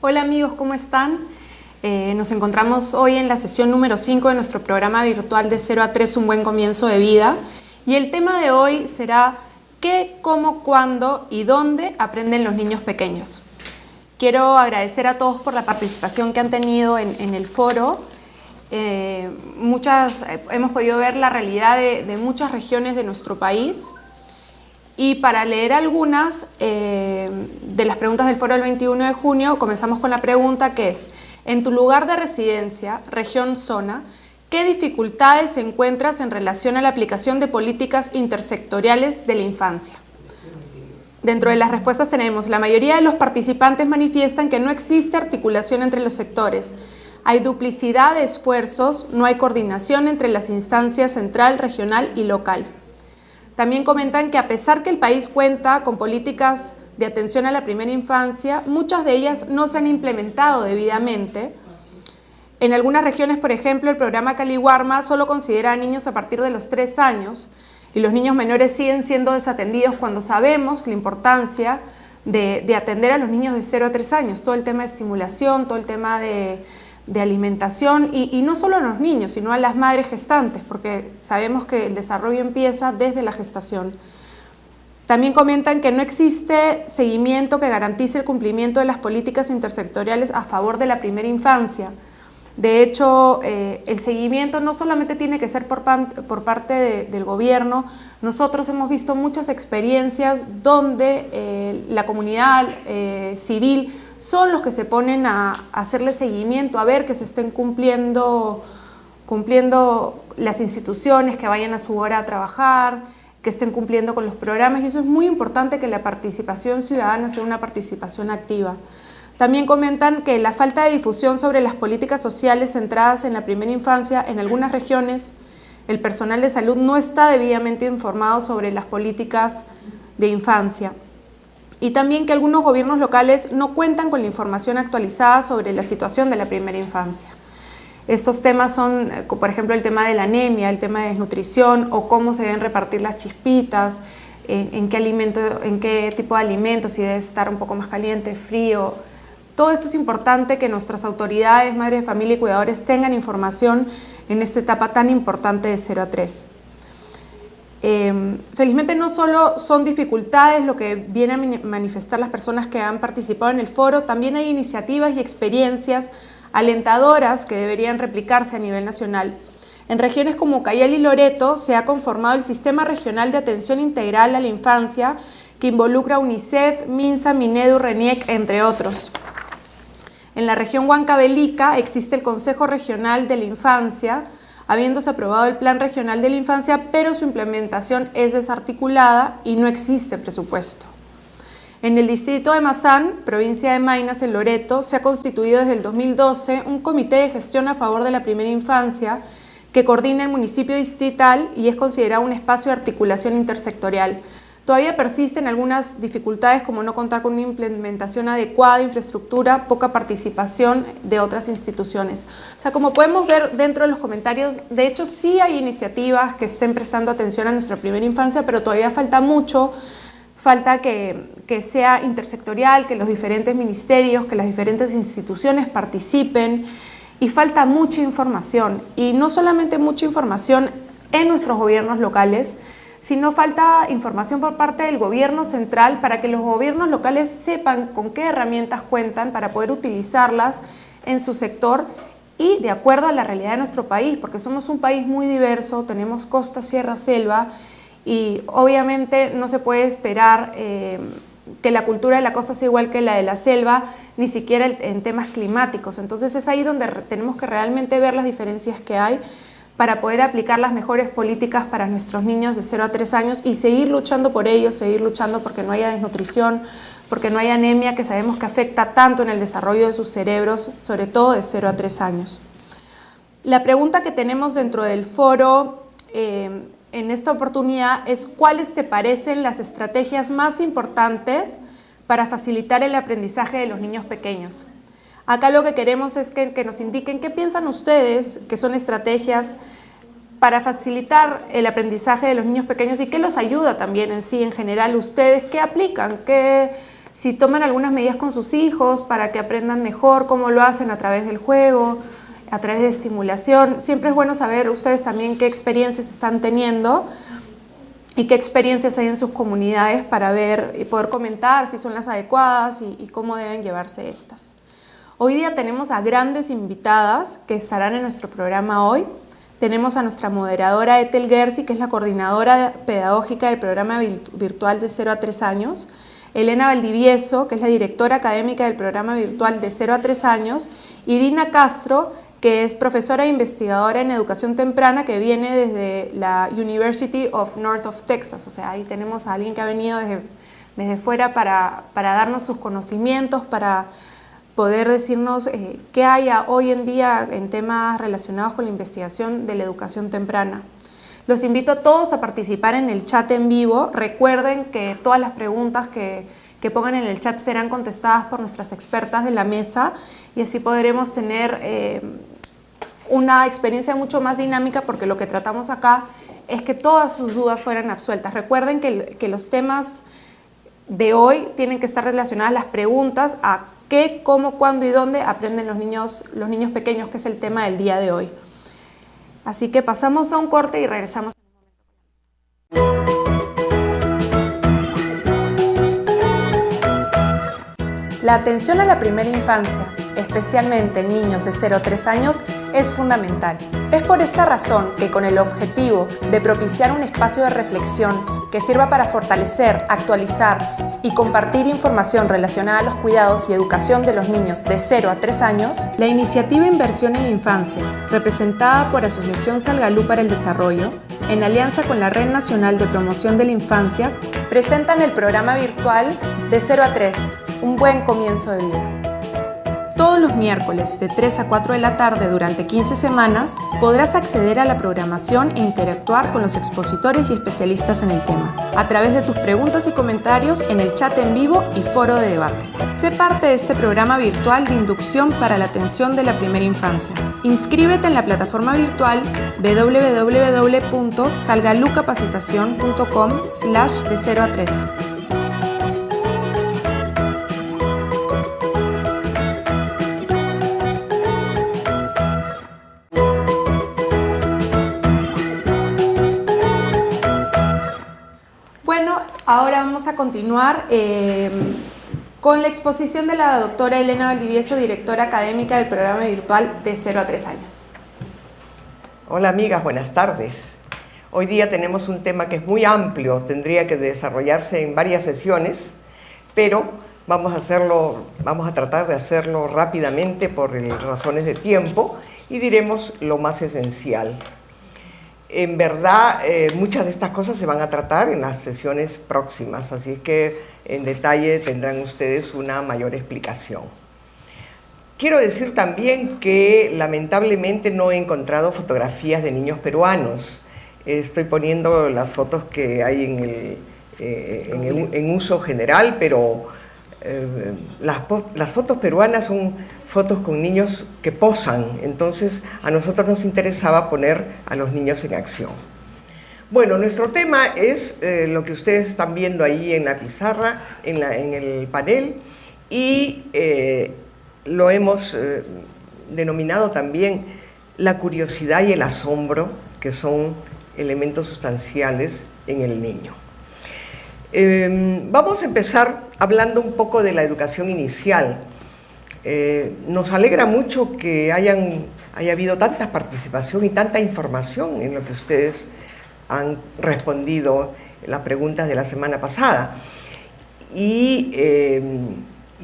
Hola amigos, ¿cómo están? Nos encontramos hoy en la sesión número 5 de nuestro programa virtual de 0 a 3, un buen comienzo de vida. Y el tema de hoy será ¿qué, cómo, cuándo y dónde aprenden los niños pequeños? Quiero agradecer a todos por la participación que han tenido en el foro. Hemos podido ver la realidad de muchas regiones de nuestro país. Y para leer algunas de las preguntas del foro del 21 de junio, comenzamos con la pregunta que es: en tu lugar de residencia, región, zona, ¿qué dificultades encuentras en relación a la aplicación de políticas intersectoriales de la infancia? Dentro de las respuestas tenemos: la mayoría de los participantes manifiestan que no existe articulación entre los sectores, hay duplicidad de esfuerzos, no hay coordinación entre las instancias central, regional y local. También comentan que a pesar que el país cuenta con políticas de atención a la primera infancia, muchas de ellas no se han implementado debidamente. En algunas regiones, por ejemplo, el programa Caliwarma solo considera a niños a partir de los 3 años y los niños menores siguen siendo desatendidos cuando sabemos la importancia de atender a los niños de 0 a 3 años, todo el tema de estimulación, todo el tema de alimentación y no solo a los niños, sino a las madres gestantes, porque sabemos que el desarrollo empieza desde la gestación. También comentan que no existe seguimiento que garantice el cumplimiento de las políticas intersectoriales a favor de la primera infancia. De hecho, el seguimiento no solamente tiene que ser por parte del gobierno. Nosotros hemos visto muchas experiencias donde la comunidad civil son los que se ponen a hacerle seguimiento, a ver que se estén cumpliendo las instituciones, que vayan a su hora a trabajar, que estén cumpliendo con los programas, y eso es muy importante, que la participación ciudadana sea una participación activa. También comentan que la falta de difusión sobre las políticas sociales centradas en la primera infancia en algunas regiones, el personal de salud no está debidamente informado sobre las políticas de infancia. Y también que algunos gobiernos locales no cuentan con la información actualizada sobre la situación de la primera infancia. Estos temas son, por ejemplo, el tema de la anemia, el tema de desnutrición o cómo se deben repartir las chispitas, en qué tipo de alimentos, si debe estar un poco más caliente, frío. Todo esto es importante que nuestras autoridades, madres de familia y cuidadores tengan información en esta etapa tan importante de 0 a 3. Felizmente no solo son dificultades lo que vienen a manifestar las personas que han participado en el foro, también hay iniciativas y experiencias alentadoras que deberían replicarse a nivel nacional. En regiones como Ucayali y Loreto se ha conformado el Sistema Regional de Atención Integral a la Infancia, que involucra a UNICEF, MINSA, Minedu, RENIEC, entre otros. En la región Huancavelica existe el Consejo Regional de la Infancia, habiéndose aprobado el Plan Regional de la Infancia, pero su implementación es desarticulada y no existe presupuesto. En el distrito de Mazán, provincia de Maynas, en Loreto, se ha constituido desde el 2012 un comité de gestión a favor de la primera infancia que coordina el municipio distrital y es considerado un espacio de articulación intersectorial. Todavía persisten algunas dificultades, como no contar con una implementación adecuada de infraestructura, poca participación de otras instituciones. O sea, como podemos ver dentro de los comentarios, de hecho sí hay iniciativas que estén prestando atención a nuestra primera infancia, pero todavía falta mucho, falta que sea intersectorial, que los diferentes ministerios, que las diferentes instituciones participen, y falta mucha información, y no solamente mucha información en nuestros gobiernos locales, sino falta información por parte del gobierno central para que los gobiernos locales sepan con qué herramientas cuentan para poder utilizarlas en su sector y de acuerdo a la realidad de nuestro país, porque somos un país muy diverso, tenemos costa, sierra, selva, y obviamente no se puede esperar que la cultura de la costa sea igual que la de la selva, ni siquiera en temas climáticos. Entonces es ahí donde tenemos que realmente ver las diferencias que hay para poder aplicar las mejores políticas para nuestros niños de 0 a 3 años y seguir luchando por ellos, seguir luchando porque no haya desnutrición, porque no haya anemia, que sabemos que afecta tanto en el desarrollo de sus cerebros, sobre todo de 0 a 3 años. La pregunta que tenemos dentro del foro en esta oportunidad es: ¿cuáles te parecen las estrategias más importantes para facilitar el aprendizaje de los niños pequeños? Acá lo que queremos es que nos indiquen qué piensan ustedes que son estrategias para facilitar el aprendizaje de los niños pequeños y qué los ayuda también en sí, en general, ustedes, qué aplican, si toman algunas medidas con sus hijos para que aprendan mejor, cómo lo hacen a través del juego, a través de estimulación. Siempre es bueno saber ustedes también qué experiencias están teniendo y qué experiencias hay en sus comunidades para ver y poder comentar si son las adecuadas y cómo deben llevarse estas. Hoy día tenemos a grandes invitadas que estarán en nuestro programa hoy. Tenemos a nuestra moderadora Ethel Gersi, que es la coordinadora pedagógica del programa virtual de 0 a 3 años, Elena Valdivieso, que es la directora académica del programa virtual de 0 a 3 años, y Dina Castro, que es profesora e investigadora en educación temprana, que viene desde la University of North of Texas. O sea, ahí tenemos a alguien que ha venido desde fuera para darnos sus conocimientos, para poder decirnos qué hay hoy en día en temas relacionados con la investigación de la educación temprana. Los invito a todos a participar en el chat en vivo. Recuerden que todas las preguntas que pongan en el chat serán contestadas por nuestras expertas de la mesa y así podremos tener una experiencia mucho más dinámica, porque lo que tratamos acá es que todas sus dudas fueran absueltas. Recuerden que los temas de hoy tienen que estar relacionadas las preguntas a qué, cómo, cuándo y dónde aprenden los niños pequeños, que es el tema del día de hoy. Así que pasamos a un corte y regresamos. La atención a la primera infancia, especialmente en niños de 0 a 3 años, es fundamental. Es por esta razón que, con el objetivo de propiciar un espacio de reflexión que sirva para fortalecer, actualizar y compartir información relacionada a los cuidados y educación de los niños de 0 a 3 años, la iniciativa Inversión en la Infancia, representada por Asociación Salgalú para el Desarrollo, en alianza con la Red Nacional de Promoción de la Infancia, presentan el programa virtual de 0 a 3, un buen comienzo de vida. Todos los miércoles de 3 a 4 de la tarde durante 15 semanas podrás acceder a la programación e interactuar con los expositores y especialistas en el tema, a través de tus preguntas y comentarios en el chat en vivo y foro de debate. Sé parte de este programa virtual de inducción para la atención de la primera infancia. Inscríbete en la plataforma virtual www.salgalucapacitacion.com/de 0 a 3. Ahora vamos a continuar con la exposición de la doctora Elena Valdivieso, directora académica del programa virtual de 0 a 3 años. Hola amigas, buenas tardes. Hoy día tenemos un tema que es muy amplio, tendría que desarrollarse en varias sesiones, pero vamos a tratar de hacerlo rápidamente por razones de tiempo y diremos lo más esencial. En verdad, muchas de estas cosas se van a tratar en las sesiones próximas, así que en detalle tendrán ustedes una mayor explicación. Quiero decir también que lamentablemente no he encontrado fotografías de niños peruanos. Estoy poniendo las fotos que hay en uso general, pero las fotos peruanas son fotos con niños que posan, entonces a nosotros nos interesaba poner a los niños en acción. Bueno, nuestro tema es lo que ustedes están viendo ahí en la pizarra, en el panel, y lo hemos denominado también la curiosidad y el asombro, que son elementos sustanciales en el niño. Vamos a empezar hablando un poco de la educación inicial. Nos alegra mucho que haya habido tanta participación y tanta información en lo que ustedes han respondido las preguntas de la semana pasada. Y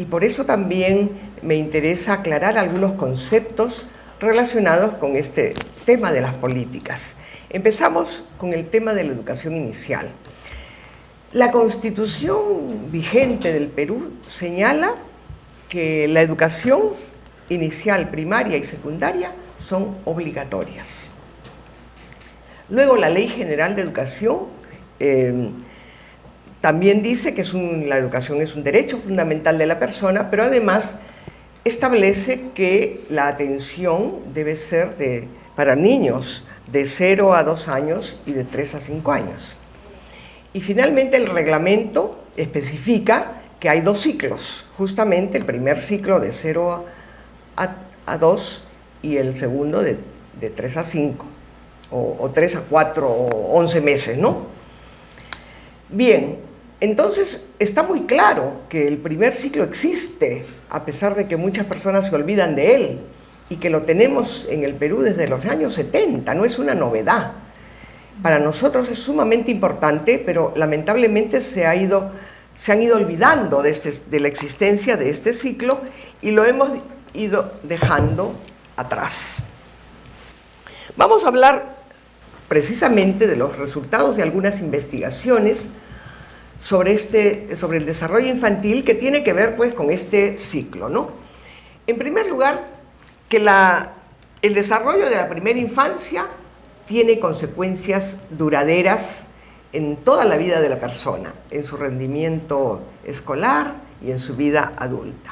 por eso también me interesa aclarar algunos conceptos relacionados con este tema de las políticas. Empezamos con el tema de la educación inicial. La Constitución vigente del Perú señala que la educación inicial, primaria y secundaria son obligatorias. Luego, la Ley General de Educación también dice que la educación es un derecho fundamental de la persona, pero además establece que la atención debe ser para niños de 0 a 2 años y de 3 a 5 años. Y finalmente el reglamento especifica que hay dos ciclos, justamente el primer ciclo de 0 a 2 y el segundo de 3 a 5, o 3 a 4 o 11 meses, ¿no? Bien, entonces está muy claro que el primer ciclo existe, a pesar de que muchas personas se olvidan de él, y que lo tenemos en el Perú desde los años 70, no es una novedad. Para nosotros es sumamente importante, pero lamentablemente se han ido olvidando de la existencia de este ciclo y lo hemos ido dejando atrás. Vamos a hablar precisamente de los resultados de algunas investigaciones sobre el desarrollo infantil, que tiene que ver pues con este ciclo, ¿no? En primer lugar, que el desarrollo de la primera infancia tiene consecuencias duraderas en toda la vida de la persona, en su rendimiento escolar y en su vida adulta.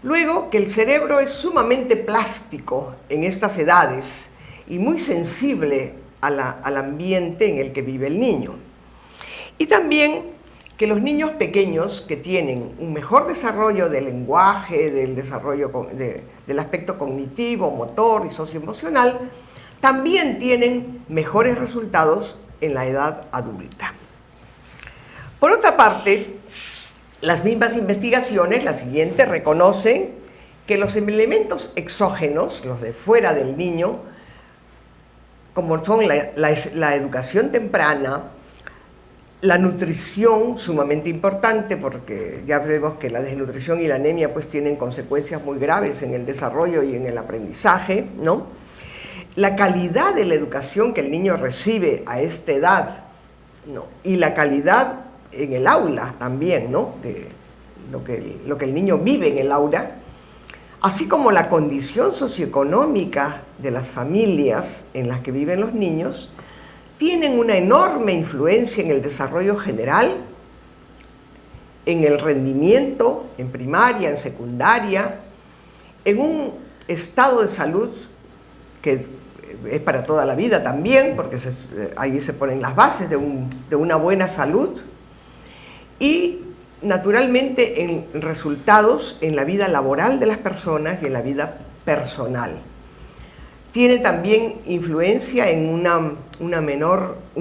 Luego, que el cerebro es sumamente plástico en estas edades y muy sensible al ambiente en el que vive el niño. Y también que los niños pequeños que tienen un mejor desarrollo del lenguaje, del desarrollo del aspecto cognitivo, motor y socioemocional, también tienen mejores resultados en la edad adulta. Por otra parte, las mismas investigaciones, la siguiente, reconocen que los elementos exógenos, los de fuera del niño, como son la educación temprana, la nutrición, sumamente importante, porque ya vemos que la desnutrición y la anemia pues tienen consecuencias muy graves en el desarrollo y en el aprendizaje, ¿no? La calidad de la educación que el niño recibe a esta edad, ¿no? Y la calidad en el aula también, ¿no? De lo que el niño vive en el aula, así como la condición socioeconómica de las familias en las que viven los niños, tienen una enorme influencia en el desarrollo general, en el rendimiento, en primaria, en secundaria, en un estado de salud que es para toda la vida también, porque ahí se ponen las bases de una buena salud, y naturalmente en resultados en la vida laboral de las personas y en la vida personal. Tiene también influencia en un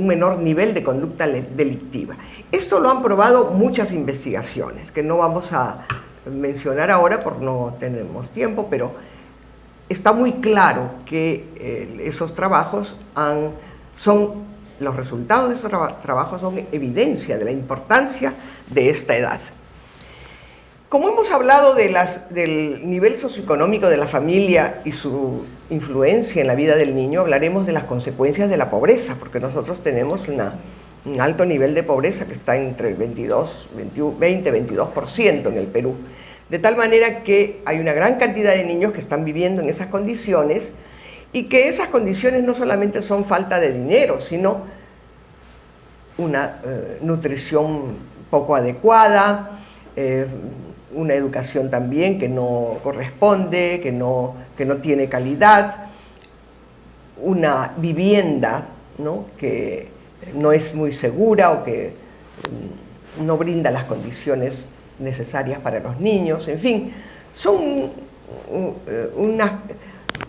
menor nivel de conducta delictiva. Esto lo han probado muchas investigaciones, que no vamos a mencionar ahora porque no tenemos tiempo, pero está muy claro que esos trabajos los resultados de esos trabajos son evidencia de la importancia de esta edad. Como hemos hablado del nivel socioeconómico de la familia y su influencia en la vida del niño, hablaremos de las consecuencias de la pobreza, porque nosotros tenemos un alto nivel de pobreza que está entre el 20-22% en el Perú. De tal manera que hay una gran cantidad de niños que están viviendo en esas condiciones, y que esas condiciones no solamente son falta de dinero, sino una nutrición poco adecuada, una educación también que no corresponde, que no tiene calidad, una vivienda, ¿no?, que no es muy segura o que no brinda las condiciones necesarias para los niños, en fin,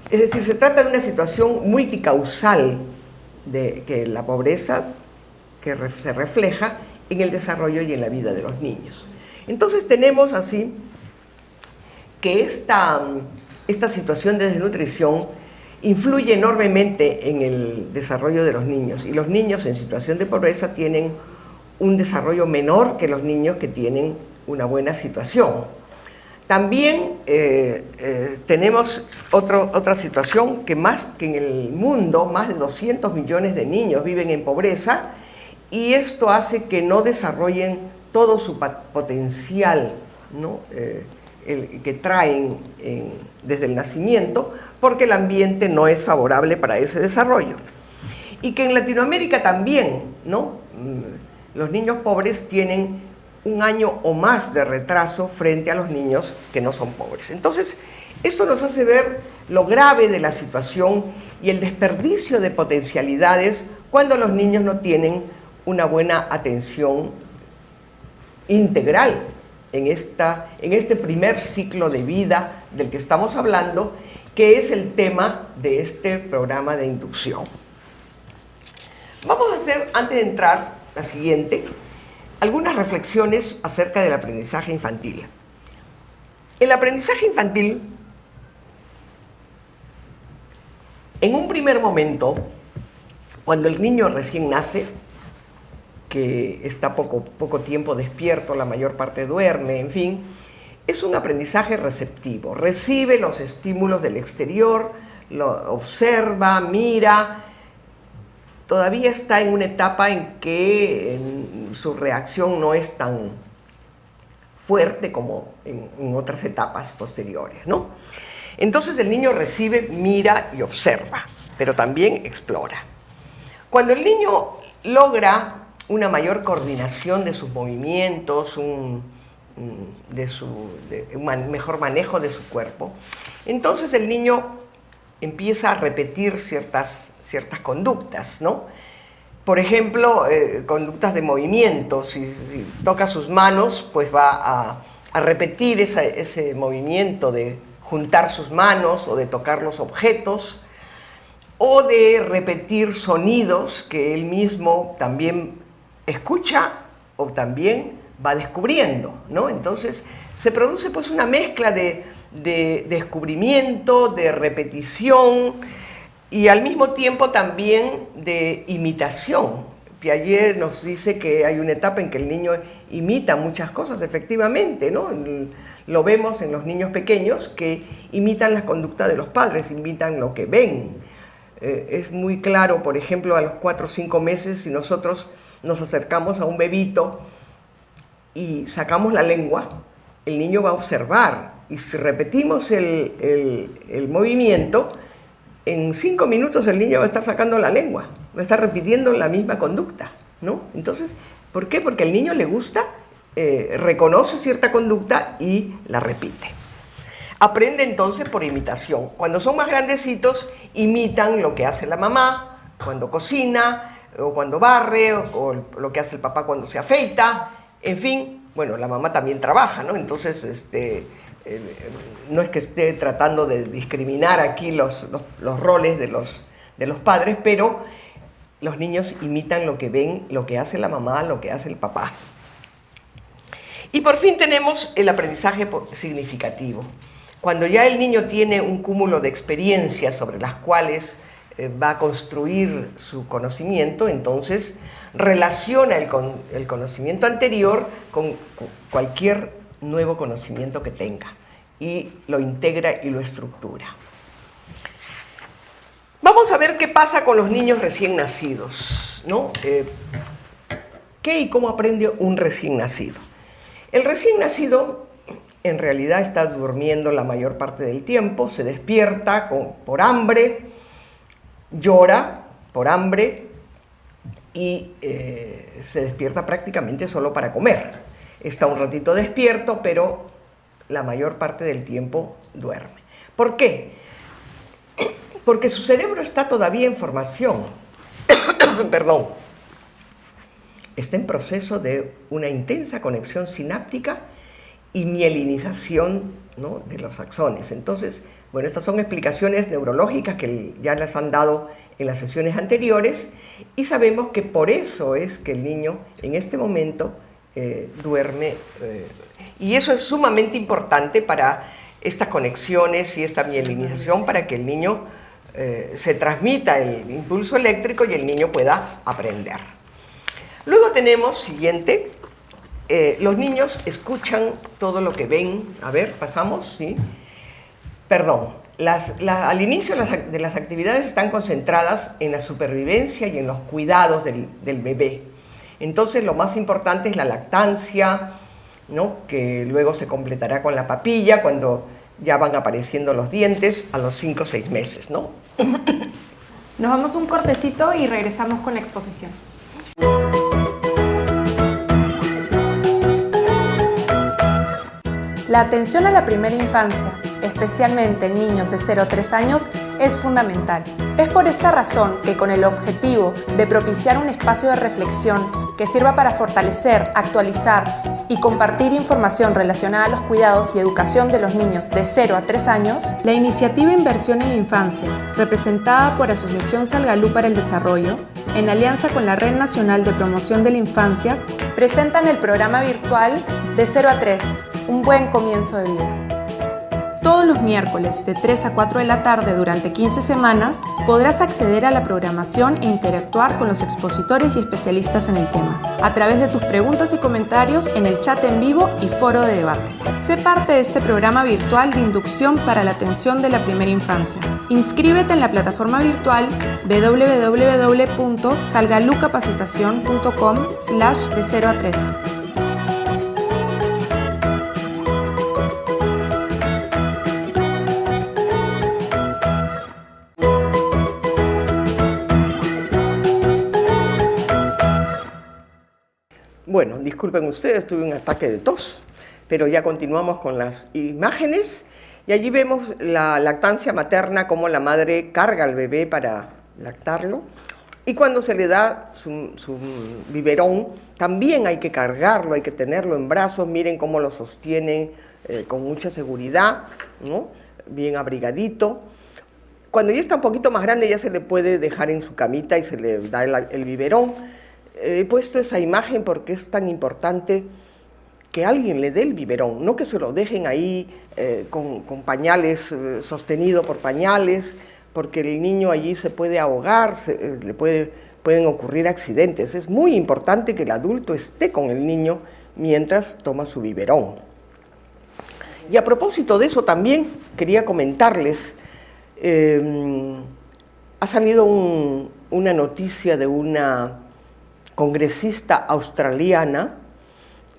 es decir, se trata de una situación multicausal de que la pobreza que se refleja en el desarrollo y en la vida de los niños. Entonces tenemos así que esta situación de desnutrición influye enormemente en el desarrollo de los niños, y los niños en situación de pobreza tienen un desarrollo menor que los niños que tienen una buena situación. También tenemos otra situación, que en el mundo más de 200 millones de niños viven en pobreza, y esto hace que no desarrollen todo su potencial, ¿no?, que traen desde el nacimiento, porque el ambiente no es favorable para ese desarrollo. Y que en Latinoamérica también, ¿no?, los niños pobres tienen un año o más de retraso frente a los niños que no son pobres. Entonces, esto nos hace ver lo grave de la situación y el desperdicio de potencialidades cuando los niños no tienen una buena atención integral en este primer ciclo de vida del que estamos hablando, que es el tema de este programa de inducción. Vamos a hacer, antes de entrar, la siguiente, algunas reflexiones acerca del aprendizaje infantil. El aprendizaje infantil, en un primer momento, cuando el niño recién nace, que está poco tiempo despierto, la mayor parte duerme, en fin, es un aprendizaje receptivo. Recibe los estímulos del exterior, lo observa, mira. Todavía está en una etapa en que su reacción no es tan fuerte como en otras etapas posteriores, ¿no? Entonces el niño recibe, mira y observa, pero también explora. Cuando el niño logra una mayor coordinación de sus movimientos, un mejor manejo de su cuerpo, entonces el niño empieza a repetir ciertas conductas, ¿no? Por ejemplo, conductas de movimiento. Si toca sus manos, pues va a repetir ese movimiento de juntar sus manos o de tocar los objetos, o de repetir sonidos que él mismo también escucha o también va descubriendo, ¿no? Entonces se produce pues una mezcla de descubrimiento, de repetición y al mismo tiempo también de imitación. Piaget nos dice que hay una etapa en que el niño imita muchas cosas, efectivamente, ¿no? Lo vemos en los niños pequeños que imitan las conductas de los padres, imitan lo que ven. Es muy claro, por ejemplo, a los 4 o 5 meses, si nosotros nos acercamos a un bebito y sacamos la lengua, el niño va a observar, y si repetimos el movimiento, en 5 minutos el niño va a estar sacando la lengua, va a estar repitiendo la misma conducta, ¿no? Entonces, ¿por qué? Porque al niño le gusta, reconoce cierta conducta y la repite. Aprende entonces por imitación. Cuando son más grandecitos, imitan lo que hace la mamá cuando cocina, o cuando barre, o lo que hace el papá cuando se afeita, en fin. Bueno, la mamá también trabaja, ¿no? Entonces, no es que esté tratando de discriminar aquí los roles de los padres, pero los niños imitan lo que ven, lo que hace la mamá, lo que hace el papá. Y por fin tenemos el aprendizaje significativo. Cuando ya el niño tiene un cúmulo de experiencias sobre las cuales va a construir su conocimiento, entonces relaciona el conocimiento anterior con cualquier nuevo conocimiento que tenga y lo integra y lo estructura. Vamos a ver qué pasa con los niños recién nacidos, ¿no? ¿Qué y cómo aprende un recién nacido? El recién nacido en realidad está durmiendo la mayor parte del tiempo, se despierta por hambre, llora por hambre y se despierta prácticamente solo para comer. Está un ratito despierto, pero la mayor parte del tiempo duerme. ¿Por qué? Porque su cerebro está todavía en formación. Perdón. Está en proceso de una intensa conexión sináptica y mielinización, ¿no?, de los axones. Entonces, bueno, estas son explicaciones neurológicas que ya las han dado en las sesiones anteriores y sabemos que por eso es que el niño en este momento duerme. Y eso es sumamente importante para estas conexiones y esta mielinización, para que el niño se transmita el impulso eléctrico y el niño pueda aprender. Luego tenemos, siguiente, los niños escuchan todo lo que ven. A ver, pasamos, ¿sí? Perdón, al inicio de las actividades están concentradas en la supervivencia y en los cuidados del bebé. Entonces lo más importante es la lactancia, ¿no?, que luego se completará con la papilla cuando ya van apareciendo los dientes a los 5 o 6 meses, ¿no? Nos vamos a un cortecito y regresamos con la exposición. La atención a la primera infancia, especialmente en niños de 0 a 3 años, es fundamental. Es por esta razón que con el objetivo de propiciar un espacio de reflexión que sirva para fortalecer, actualizar y compartir información relacionada a los cuidados y educación de los niños de 0 a 3 años, la iniciativa Inversión en la Infancia, representada por Asociación Salgalú para el Desarrollo, en alianza con la Red Nacional de Promoción de la Infancia, presentan el programa virtual De 0 a 3, un buen comienzo de vida. Todos los miércoles de 3 a 4 de la tarde durante 15 semanas podrás acceder a la programación e interactuar con los expositores y especialistas en el tema, a través de tus preguntas y comentarios en el chat en vivo y foro de debate. Sé parte de este programa virtual de inducción para la atención de la primera infancia. Inscríbete en la plataforma virtual www.salgalucapacitacion.com/de 0 a 3. Bueno, disculpen ustedes, tuve un ataque de tos, pero ya continuamos con las imágenes y allí vemos la lactancia materna, cómo la madre carga al bebé para lactarlo, y cuando se le da su biberón, también hay que cargarlo, hay que tenerlo en brazos. Miren cómo lo sostienen con mucha seguridad, ¿no? Bien abrigadito. Cuando ya está un poquito más grande ya se le puede dejar en su camita y se le da el biberón. He puesto esa imagen porque es tan importante que alguien le dé el biberón, no que se lo dejen ahí con pañales, sostenido por pañales, porque el niño allí se puede ahogar, pueden ocurrir accidentes. Es muy importante que el adulto esté con el niño mientras toma su biberón. Y a propósito de eso también quería comentarles, ha salido una noticia de una congresista australiana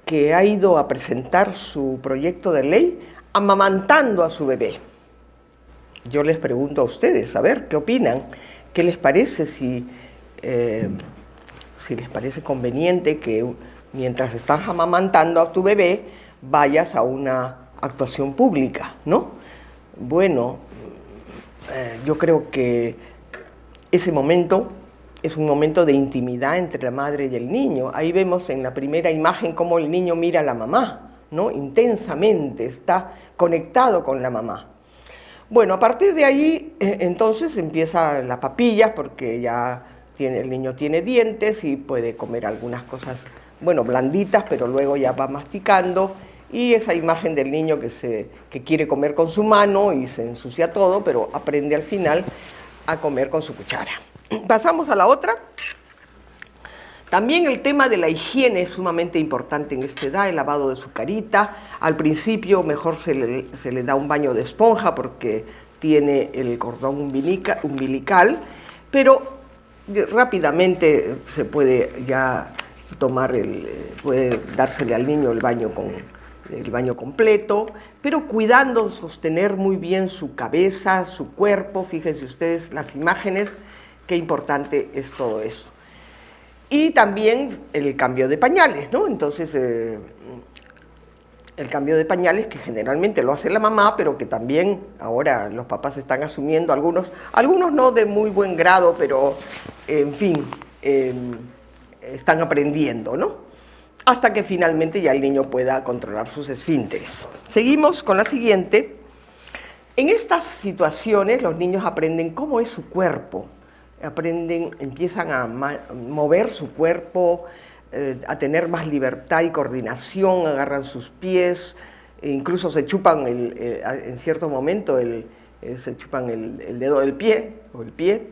que ha ido a presentar su proyecto de ley amamantando a su bebé. Yo les pregunto a ustedes, a ver, ¿qué opinan? ¿Qué les parece si les parece conveniente que mientras estás amamantando a tu bebé vayas a una actuación pública, ¿no? Bueno, yo creo que ese momento es un momento de intimidad entre la madre y el niño. Ahí vemos en la primera imagen cómo el niño mira a la mamá, ¿no? Intensamente, está conectado con la mamá. Bueno, a partir de ahí, entonces empiezan las papillas, porque ya el niño tiene dientes y puede comer algunas cosas, bueno, blanditas, pero luego ya va masticando. Y esa imagen del niño que quiere comer con su mano y se ensucia todo, pero aprende al final a comer con su cuchara. Pasamos a la otra. También el tema de la higiene es sumamente importante en esta edad, el lavado de su carita. Al principio mejor se le da un baño de esponja porque tiene el cordón umbilical, pero rápidamente se puede ya puede dársele al niño el baño completo, pero cuidando sostener muy bien su cabeza, su cuerpo. Fíjense ustedes las imágenes, qué importante es todo eso. Y también el cambio de pañales, ¿no? Entonces, el cambio de pañales que generalmente lo hace la mamá, pero que también ahora los papás están asumiendo, algunos no de muy buen grado, pero en fin, están aprendiendo, ¿no? Hasta que finalmente ya el niño pueda controlar sus esfínteres. Seguimos con la siguiente. En estas situaciones los niños aprenden cómo es su cuerpo, empiezan a mover su cuerpo, a tener más libertad y coordinación, agarran sus pies, e incluso se chupan en cierto momento se chupan el dedo del pie o el pie,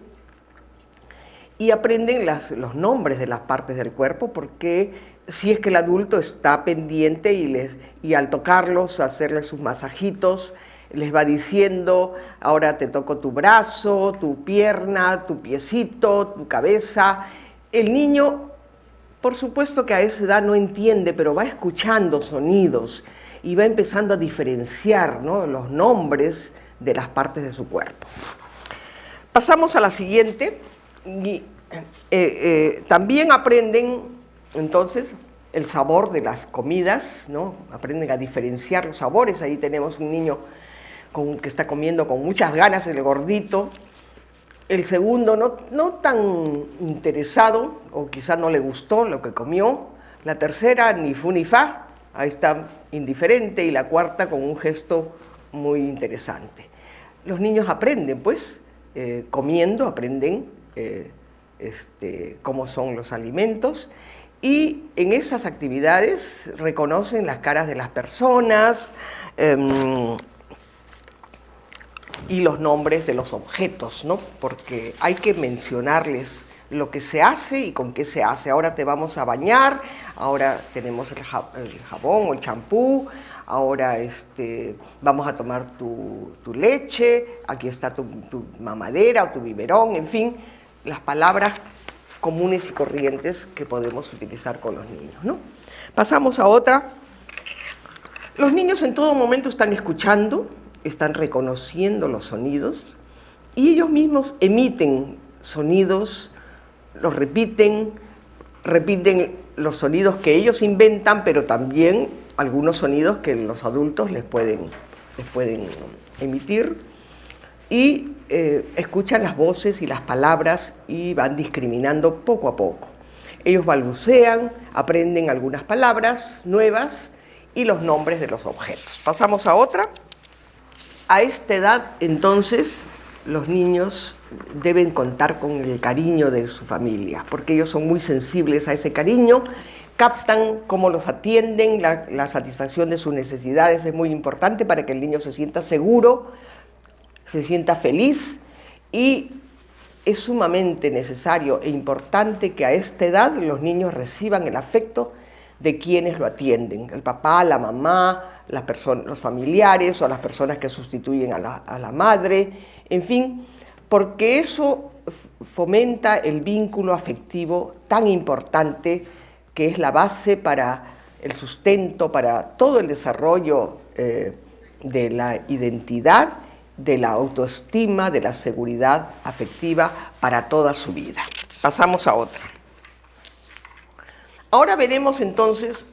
y aprenden los nombres de las partes del cuerpo, porque si es que el adulto está pendiente y al tocarlos, hacerles sus masajitos, les va diciendo: ahora te toco tu brazo, tu pierna, tu piecito, tu cabeza. El niño, por supuesto que a esa edad no entiende, pero va escuchando sonidos y va empezando a diferenciar, ¿no?, los nombres de las partes de su cuerpo. Pasamos a la siguiente. Y, también aprenden entonces el sabor de las comidas, ¿no? Aprenden a diferenciar los sabores. Ahí tenemos un niño que está comiendo con muchas ganas, el gordito. El segundo no tan interesado, o quizá no le gustó lo que comió. La tercera, ni fu ni fa, ahí está indiferente, y la cuarta con un gesto muy interesante. Los niños aprenden, pues, comiendo, aprenden cómo son los alimentos, y en esas actividades reconocen las caras de las personas y los nombres de los objetos, ¿no? Porque hay que mencionarles lo que se hace y con qué se hace. Ahora te vamos a bañar, ahora tenemos el jabón o el champú, ahora vamos a tomar tu leche, aquí está tu mamadera o tu biberón, en fin, las palabras comunes y corrientes que podemos utilizar con los niños, ¿no? Pasamos a otra. Los niños en todo momento están escuchando, están reconociendo los sonidos y ellos mismos emiten sonidos, los repiten los sonidos que ellos inventan, pero también algunos sonidos que los adultos les pueden emitir, y escuchan las voces y las palabras y van discriminando poco a poco. Ellos balbucean, aprenden algunas palabras nuevas y los nombres de los objetos. Pasamos a otra. A esta edad, entonces, los niños deben contar con el cariño de su familia, porque ellos son muy sensibles a ese cariño, captan cómo los atienden, la satisfacción de sus necesidades es muy importante para que el niño se sienta seguro, se sienta feliz, y es sumamente necesario e importante que a esta edad los niños reciban el afecto de quienes lo atienden, el papá, la mamá, los familiares o las personas que sustituyen a la madre, en fin, porque eso fomenta el vínculo afectivo tan importante que es la base para el sustento, para todo el desarrollo de la identidad, de la autoestima, de la seguridad afectiva para toda su vida. Pasamos a otra. Ahora veremos entonces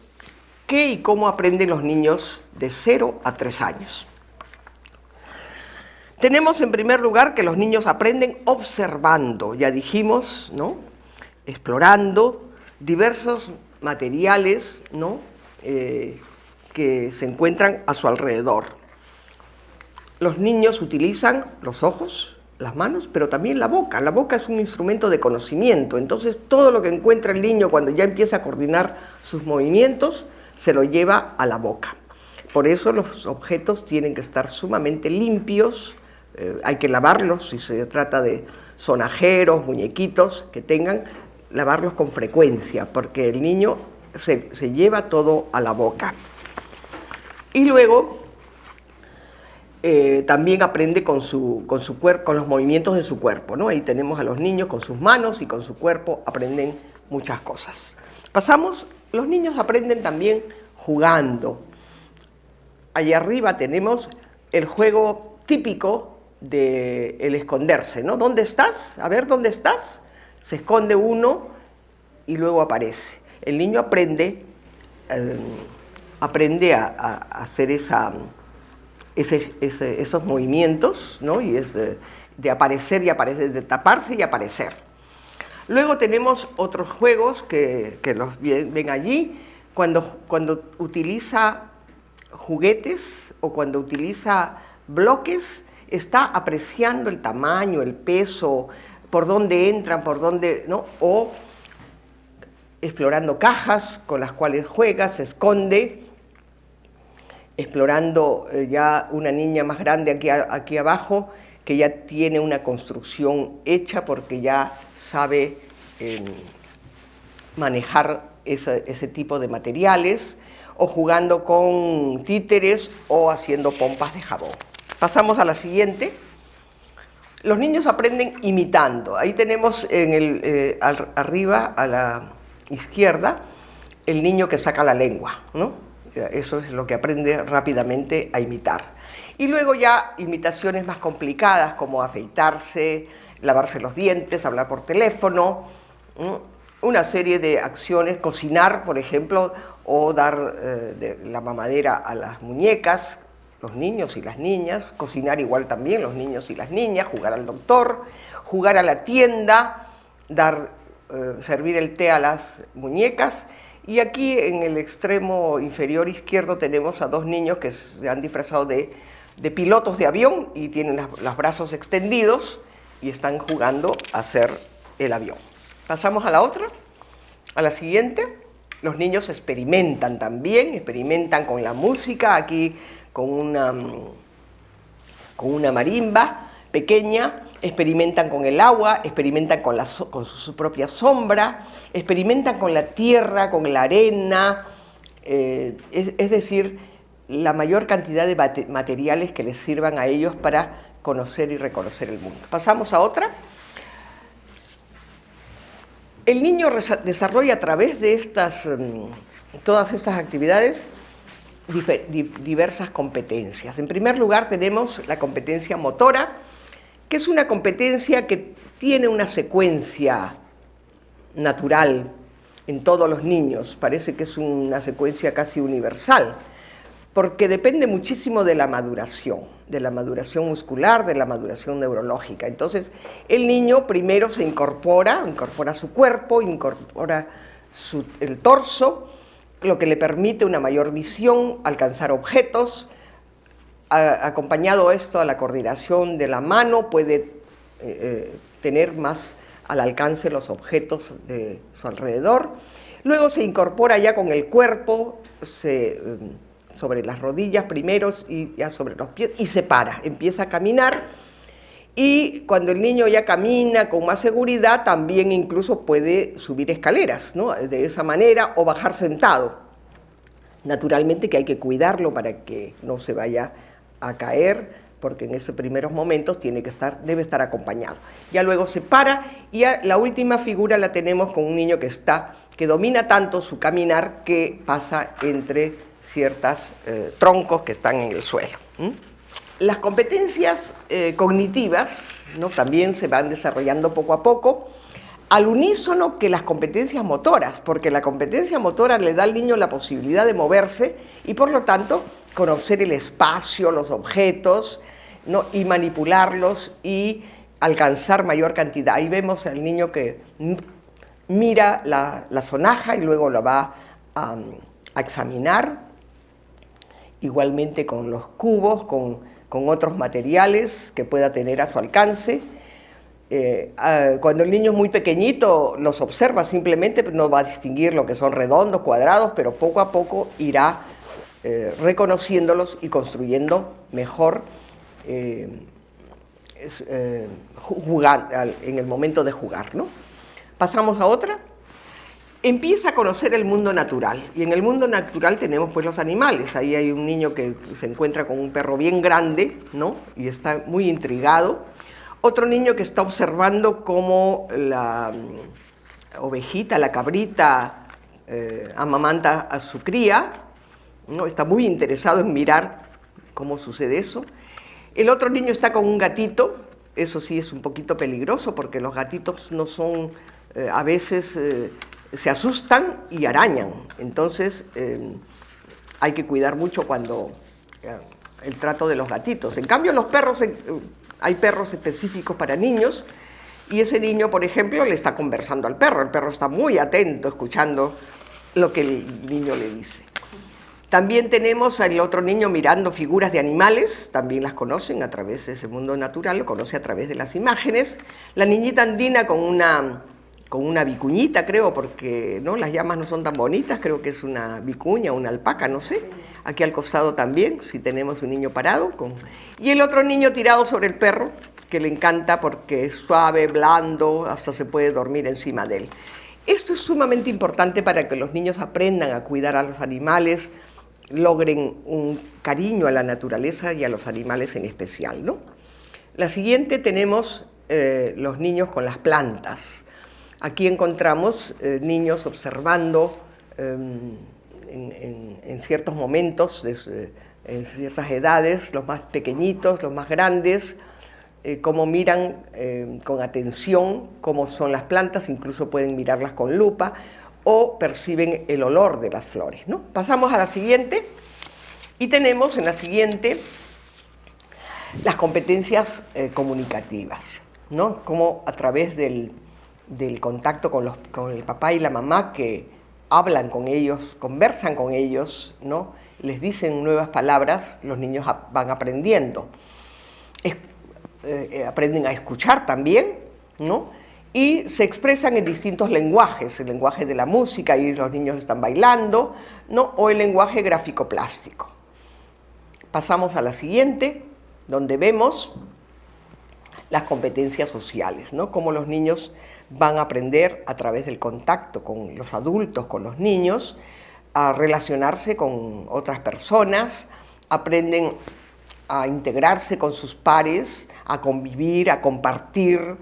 qué y cómo aprenden los niños de 0 a 3 años. Tenemos en primer lugar que los niños aprenden observando, ya dijimos, ¿no? Explorando diversos materiales, ¿no? Que se encuentran a su alrededor. Los niños utilizan los ojos, las manos, pero también la boca. La boca es un instrumento de conocimiento, entonces todo lo que encuentra el niño cuando ya empieza a coordinar sus movimientos, se lo lleva a la boca. Por eso los objetos tienen que estar sumamente limpios, hay que lavarlos, si se trata de sonajeros, muñequitos que tengan, lavarlos con frecuencia, porque el niño se lleva todo a la boca. Y luego también aprende con los movimientos de su cuerpo, ¿no? Ahí tenemos a los niños con sus manos y con su cuerpo aprenden muchas cosas. Los niños aprenden también jugando. Allá arriba tenemos el juego típico de el esconderse, ¿no? ¿Dónde estás? A ver, ¿dónde estás? Se esconde uno y luego aparece. El niño aprende a hacer esos movimientos, ¿no? Y es de aparecer y aparecer, de taparse y aparecer. Luego tenemos otros juegos que los ven allí, cuando utiliza juguetes o cuando utiliza bloques, está apreciando el tamaño, el peso, por dónde entran, por dónde, ¿no? O explorando cajas con las cuales juega, se esconde, explorando ya una niña más grande aquí abajo, que ya tiene una construcción hecha porque ya sabe manejar ese tipo de materiales, o jugando con títeres o haciendo pompas de jabón. Pasamos a la siguiente. Los niños aprenden imitando. Ahí tenemos arriba a la izquierda el niño que saca la lengua, ¿no? Eso es lo que aprende rápidamente a imitar. Y luego ya imitaciones más complicadas como afeitarse, lavarse los dientes, hablar por teléfono, una serie de acciones, cocinar, por ejemplo, o dar la mamadera a las muñecas, los niños y las niñas, cocinar igual también los niños y las niñas, jugar al doctor, jugar a la tienda, servir el té a las muñecas Y aquí en el extremo inferior izquierdo tenemos a dos niños que se han disfrazado de pilotos de avión y tienen los brazos extendidos y están jugando a hacer el avión. Pasamos a la otra, a la siguiente. Los niños experimentan también, experimentan con la música, aquí con una marimba pequeña, experimentan con el agua, experimentan con su propia sombra, experimentan con la tierra, con la arena, es decir, la mayor cantidad de materiales que les sirvan a ellos para conocer y reconocer el mundo. Pasamos a otra. El niño desarrolla a través de todas estas actividades diversas competencias. En primer lugar tenemos la competencia motora, que es una competencia que tiene una secuencia natural en todos los niños. Parece que es una secuencia casi universal, porque depende muchísimo de la maduración muscular, de la maduración neurológica. Entonces, el niño primero se incorpora su cuerpo, incorpora el torso, lo que le permite una mayor visión, alcanzar objetos. Acompañado esto a la coordinación de la mano, puede tener más al alcance los objetos de su alrededor. Luego se incorpora ya con el cuerpo, sobre las rodillas primero y ya sobre los pies, y se para, empieza a caminar. Y cuando el niño ya camina con más seguridad, también incluso puede subir escaleras, ¿no? De esa manera, o bajar sentado. Naturalmente que hay que cuidarlo para que no se vaya a caer, porque en esos primeros momentos debe estar acompañado. Ya luego se para, y ya la última figura la tenemos con un niño que domina tanto su caminar que pasa entre ciertos troncos que están en el suelo. Las competencias cognitivas, ¿no?, también se van desarrollando poco a poco, al unísono que las competencias motoras, porque la competencia motora le da al niño la posibilidad de moverse y por lo tanto conocer el espacio, los objetos, ¿no?, y manipularlos y alcanzar mayor cantidad. Ahí vemos al niño que mira la sonaja y luego la va a examinar, igualmente con los cubos, con otros materiales que pueda tener a su alcance. Cuando el niño es muy pequeñito, los observa simplemente, no va a distinguir lo que son redondos, cuadrados, pero poco a poco irá reconociéndolos y construyendo mejor en el momento de jugar, ¿no? Pasamos a otra. Empieza a conocer el mundo natural, y en el mundo natural tenemos pues los animales. Ahí hay un niño que se encuentra con un perro bien grande, ¿no?, y está muy intrigado. Otro niño que está observando cómo la ovejita, la cabrita, amamanta a su cría, ¿no?, está muy interesado en mirar cómo sucede eso. El otro niño está con un gatito. Eso sí es un poquito peligroso, porque los gatitos no son, a veces se asustan y arañan. Entonces hay que cuidar mucho cuando el trato de los gatitos. En cambio, los perros, hay perros específicos para niños, y ese niño, por ejemplo, le está conversando al perro. El perro está muy atento, escuchando lo que el niño le dice. También tenemos al otro niño mirando figuras de animales, también las conocen a través de ese mundo natural, lo conoce a través de las imágenes. La niñita andina con una vicuñita, creo, porque ¿no?, las llamas no son tan bonitas, creo que es una vicuña, una alpaca, no sé. Aquí al costado también, si tenemos un niño parado. Y el otro niño tirado sobre el perro, que le encanta porque es suave, blando, hasta se puede dormir encima de él. Esto es sumamente importante para que los niños aprendan a cuidar a los animales, logren un cariño a la naturaleza y a los animales en especial, ¿no? La siguiente tenemos los niños con las plantas. Aquí encontramos niños observando en ciertos momentos, en ciertas edades, los más pequeñitos, los más grandes, cómo miran con atención cómo son las plantas, incluso pueden mirarlas con lupa, o perciben el olor de las flores, ¿no? Pasamos a la siguiente, y tenemos en la siguiente las competencias comunicativas, ¿no? Como a través del contacto con el papá y la mamá, que hablan con ellos, conversan con ellos, ¿no? Les dicen nuevas palabras, los niños van aprendiendo. Aprenden a escuchar también, ¿no? Y se expresan en distintos lenguajes, el lenguaje de la música, y los niños están bailando, ¿no? O el lenguaje gráfico-plástico. Pasamos a la siguiente, donde vemos las competencias sociales, ¿no? Cómo los niños van a aprender a través del contacto con los adultos, con los niños, a relacionarse con otras personas, aprenden a integrarse con sus pares, a convivir, a compartir,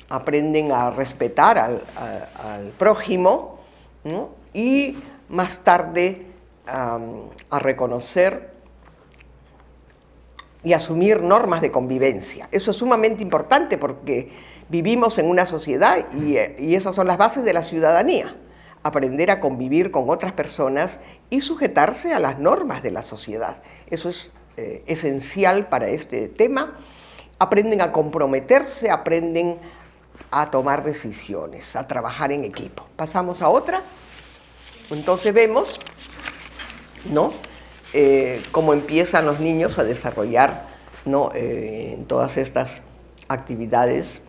aprenden a respetar al prójimo, ¿no? Y más tarde a reconocer y asumir normas de convivencia. Eso es sumamente importante porque vivimos en una sociedad y esas son las bases de la ciudadanía. Aprender a convivir con otras personas y sujetarse a las normas de la sociedad. Eso es esencial para este tema. Aprenden a comprometerse, aprenden a tomar decisiones, a trabajar en equipo. Pasamos a otra. Entonces vemos, ¿no? Cómo empiezan los niños a desarrollar, ¿no? En todas estas actividades.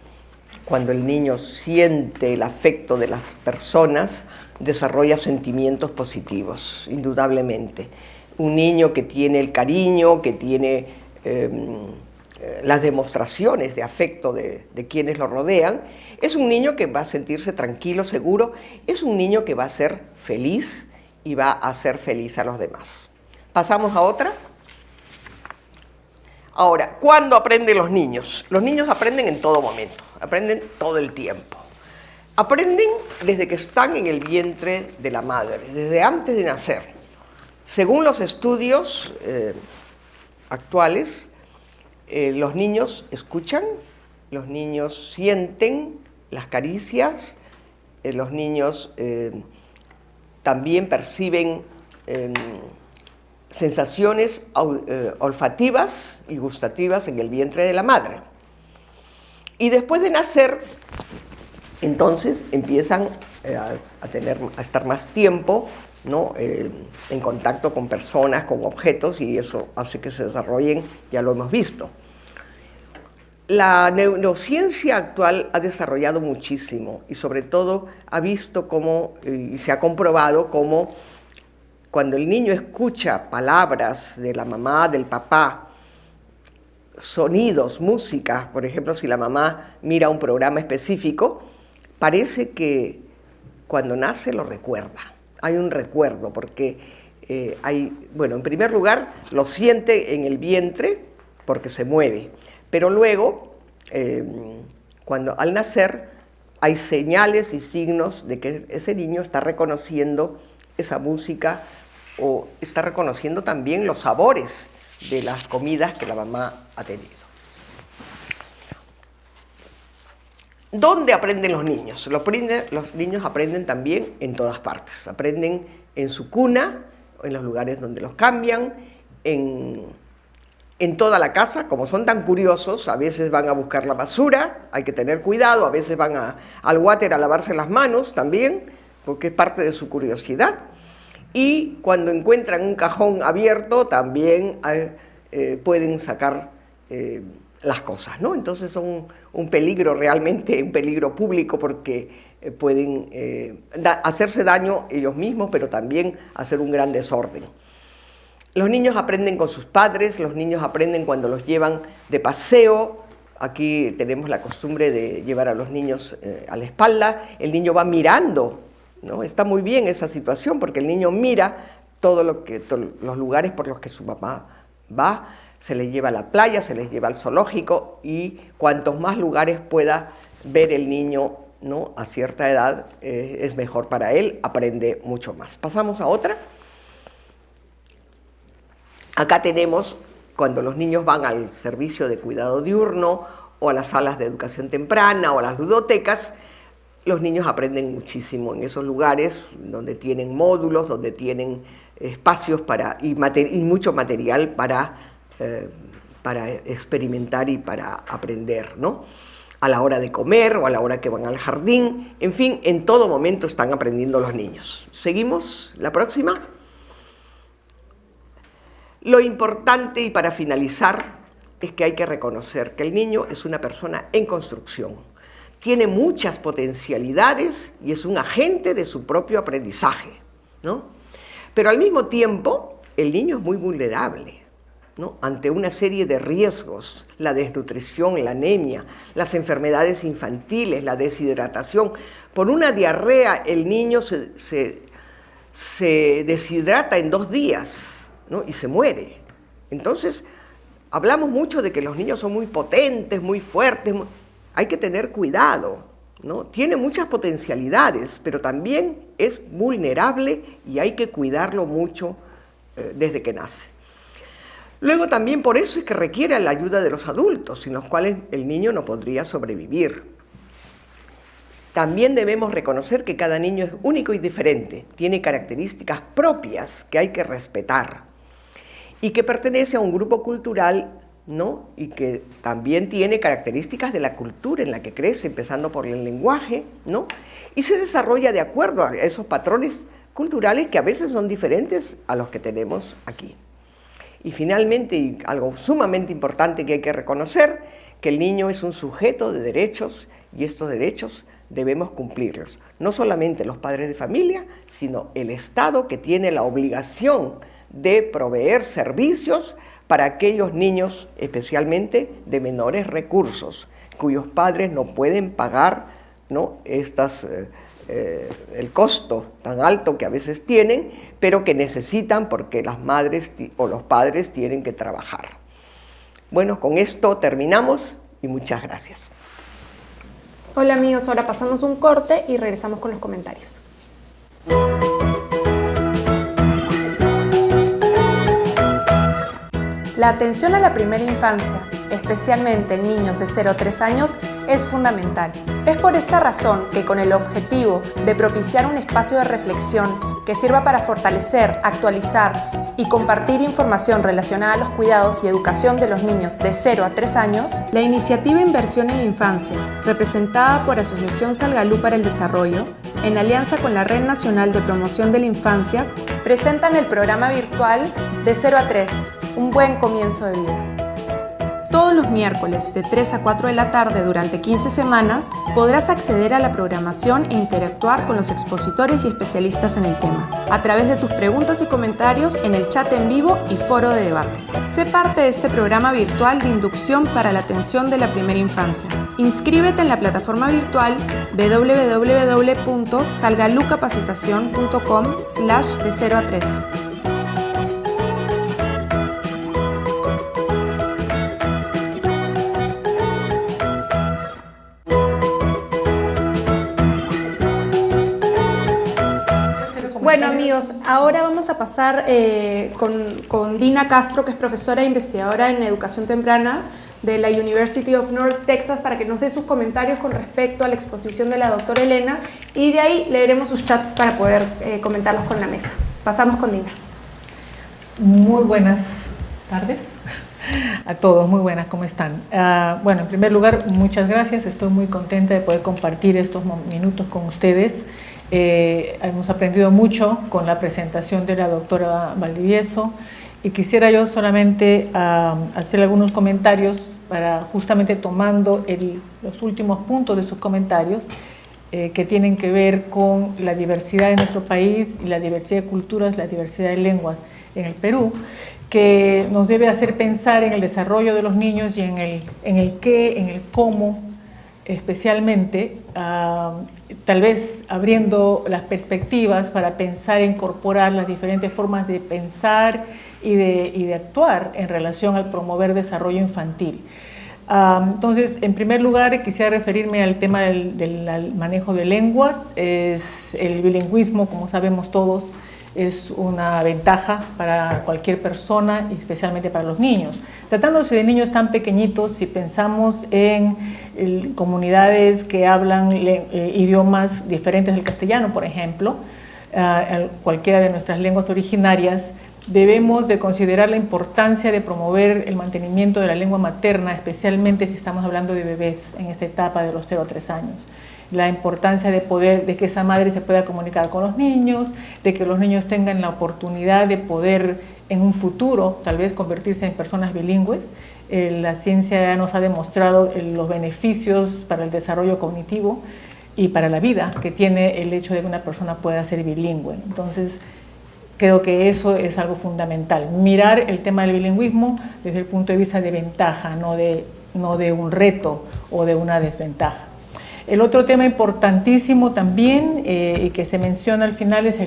Cuando el niño siente el afecto de las personas, desarrolla sentimientos positivos, indudablemente. Un niño que tiene el cariño, que tiene las demostraciones de afecto de quienes lo rodean, es un niño que va a sentirse tranquilo, seguro, es un niño que va a ser feliz y va a hacer feliz a los demás. Pasamos a otra. Ahora, ¿cuándo aprenden los niños? Los niños aprenden en todo momento, aprenden todo el tiempo. Aprenden desde que están en el vientre de la madre, desde antes de nacer. Según los estudios actuales, los niños escuchan, los niños sienten las caricias, los niños también perciben sensaciones olfativas y gustativas en el vientre de la madre. Y después de nacer, entonces empiezan a estar más tiempo, ¿no? En contacto con personas, con objetos, y eso hace que se desarrollen, ya lo hemos visto. La neurociencia actual ha desarrollado muchísimo y sobre todo ha visto cómo, y se ha comprobado cómo cuando el niño escucha palabras de la mamá, del papá, sonidos, música, por ejemplo, si la mamá mira un programa específico, parece que cuando nace lo recuerda. Hay un recuerdo porque bueno, en primer lugar lo siente en el vientre porque se mueve, pero luego, cuando al nacer, hay señales y signos de que ese niño está reconociendo esa música o está reconociendo también los sabores de las comidas que la mamá ha tenido. ¿Dónde aprenden los niños? Los niños aprenden también en todas partes. Aprenden en su cuna, en los lugares donde los cambian, en toda la casa. Como son tan curiosos, a veces van a buscar la basura, hay que tener cuidado, a veces van al water a lavarse las manos también, porque es parte de su curiosidad. Y cuando encuentran un cajón abierto, también pueden sacar las cosas, ¿no? Entonces son un peligro realmente, un peligro público, porque pueden hacerse daño ellos mismos, pero también hacer un gran desorden. Los niños aprenden con sus padres, los niños aprenden cuando los llevan de paseo. Aquí tenemos la costumbre de llevar a los niños a la espalda. El niño va mirando, ¿no? Está muy bien esa situación porque el niño mira todos los lugares por los que su mamá va. Se les lleva a la playa, se les lleva al zoológico, y cuantos más lugares pueda ver el niño, ¿no? A cierta edad es mejor para él, aprende mucho más. Pasamos a otra. Acá tenemos cuando los niños van al servicio de cuidado diurno o a las salas de educación temprana o a las ludotecas. Los niños aprenden muchísimo en esos lugares donde tienen módulos, donde tienen espacios y mucho material para experimentar y para aprender, ¿no? a la hora de comer o a la hora que van al jardín. En fin, en todo momento están aprendiendo los niños. ¿Seguimos? ¿La próxima? Lo importante, y para finalizar, es que hay que reconocer que el niño es una persona en construcción. Tiene muchas potencialidades y es un agente de su propio aprendizaje, ¿no? Pero al mismo tiempo, el niño es muy vulnerable, ¿no?, ante una serie de riesgos: la desnutrición, la anemia, las enfermedades infantiles, la deshidratación. Por una diarrea el niño se deshidrata en 2 días, ¿no?, y se muere. Entonces, hablamos mucho de que los niños son muy potentes, muy fuertes. Hay que tener cuidado, ¿no? Tiene muchas potencialidades, pero también es vulnerable y hay que cuidarlo mucho desde que nace. Luego también por eso es que requiere la ayuda de los adultos, sin los cuales el niño no podría sobrevivir. También debemos reconocer que cada niño es único y diferente, tiene características propias que hay que respetar y que pertenece a un grupo cultural, ¿no?, y que también tiene características de la cultura en la que crece, empezando por el lenguaje, ¿no?, y se desarrolla de acuerdo a esos patrones culturales que a veces son diferentes a los que tenemos aquí. Y finalmente, y algo sumamente importante que hay que reconocer, que el niño es un sujeto de derechos y estos derechos debemos cumplirlos. No solamente los padres de familia, sino el Estado, que tiene la obligación de proveer servicios para aquellos niños, especialmente de menores recursos, cuyos padres no pueden pagar, ¿no?, el costo tan alto que a veces tienen, pero que necesitan porque las madres o los padres tienen que trabajar. Bueno, con esto terminamos y muchas gracias. Hola amigos, ahora pasamos un corte y regresamos con los comentarios. La atención a la primera infancia, especialmente en niños de 0 a 3 años, es fundamental. Es por esta razón que, con el objetivo de propiciar un espacio de reflexión que sirva para fortalecer, actualizar y compartir información relacionada a los cuidados y educación de los niños de 0 a 3 años, la iniciativa Inversión en la Infancia, representada por Asociación Salgalú para el Desarrollo, en alianza con la Red Nacional de Promoción de la Infancia, presentan el programa virtual de 0 a 3, un buen comienzo de vida. Todos los miércoles de 3 a 4 de la tarde durante 15 semanas podrás acceder a la programación e interactuar con los expositores y especialistas en el tema, a través de tus preguntas y comentarios en el chat en vivo y foro de debate. Sé parte de este programa virtual de inducción para la atención de la primera infancia. Inscríbete en la plataforma virtual www.salgalucapacitacion.com/de 0 a 3. Bueno amigos, ahora vamos a pasar con Dina Castro, que es profesora e investigadora en educación temprana de la University of North Texas, para que nos dé sus comentarios con respecto a la exposición de la doctora Elena, y de ahí leeremos sus chats para poder comentarlos con la mesa. Pasamos con Dina. Muy buenas tardes a todos, muy buenas, ¿cómo están? Bueno, en primer lugar, muchas gracias, estoy muy contenta de poder compartir estos minutos con ustedes. Hemos aprendido mucho con la presentación de la doctora Valdivieso y quisiera yo solamente hacer algunos comentarios para justamente tomando los últimos puntos de sus comentarios que tienen que ver con la diversidad de nuestro país y la diversidad de culturas, la diversidad de lenguas en el Perú, que nos debe hacer pensar en el desarrollo de los niños y en el qué, en el cómo, especialmente, tal vez abriendo las perspectivas para pensar e incorporar las diferentes formas de pensar y de actuar en relación al promover desarrollo infantil. Entonces, en primer lugar, quisiera referirme al tema del manejo de lenguas. El bilingüismo, como sabemos todos, es una ventaja para cualquier persona y especialmente para los niños. Tratándose de niños tan pequeñitos, si pensamos en comunidades que hablan idiomas diferentes del castellano, por ejemplo, cualquiera de nuestras lenguas originarias, debemos de considerar la importancia de promover el mantenimiento de la lengua materna, especialmente si estamos hablando de bebés en esta etapa de los 0 a 3 años. La importancia de que esa madre se pueda comunicar con los niños, de que los niños tengan la oportunidad de poder en un futuro tal vez convertirse en personas bilingües. La ciencia nos ha demostrado los beneficios para el desarrollo cognitivo y para la vida que tiene el hecho de que una persona pueda ser bilingüe. Entonces, creo que eso es algo fundamental. Mirar el tema del bilingüismo desde el punto de vista de ventaja, no de un reto o de una desventaja. El otro tema importantísimo también y que se menciona al final es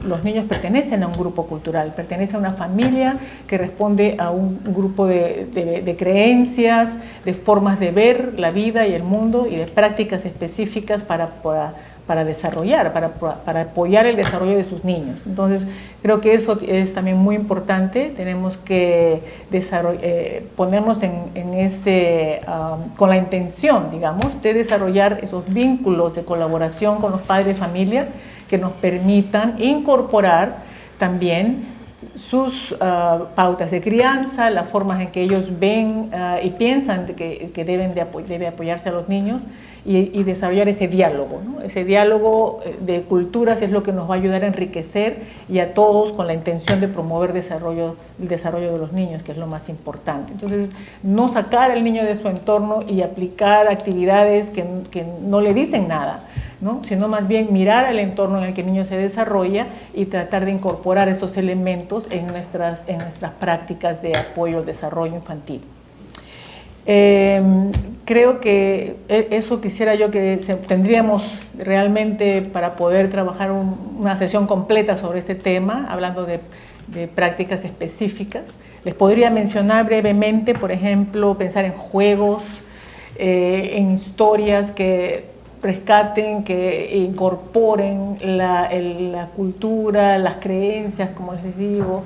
los niños pertenecen a un grupo cultural, pertenecen a una familia que responde a un grupo de creencias, de formas de ver la vida y el mundo y de prácticas específicas para desarrollar, para apoyar el desarrollo de sus niños. Entonces, creo que eso es también muy importante. Tenemos que ponernos con la intención, digamos, de desarrollar esos vínculos de colaboración con los padres de familia que nos permitan incorporar también sus pautas de crianza, las formas en que ellos ven y piensan que debe apoyarse a los niños, y desarrollar ese diálogo, ¿no? Ese diálogo de culturas es lo que nos va a ayudar a enriquecer y a todos con la intención de promover el desarrollo de los niños, que es lo más importante. Entonces, no sacar al niño de su entorno y aplicar actividades que no le dicen nada, ¿no? Sino más bien mirar al entorno en el que el niño se desarrolla y tratar de incorporar esos elementos en nuestras prácticas de apoyo al desarrollo infantil. Creo que eso quisiera yo que tendríamos realmente para poder trabajar una sesión completa sobre este tema, hablando de prácticas específicas. Les podría mencionar brevemente, por ejemplo, pensar en juegos, en historias que rescaten, que incorporen la cultura, las creencias, como les digo,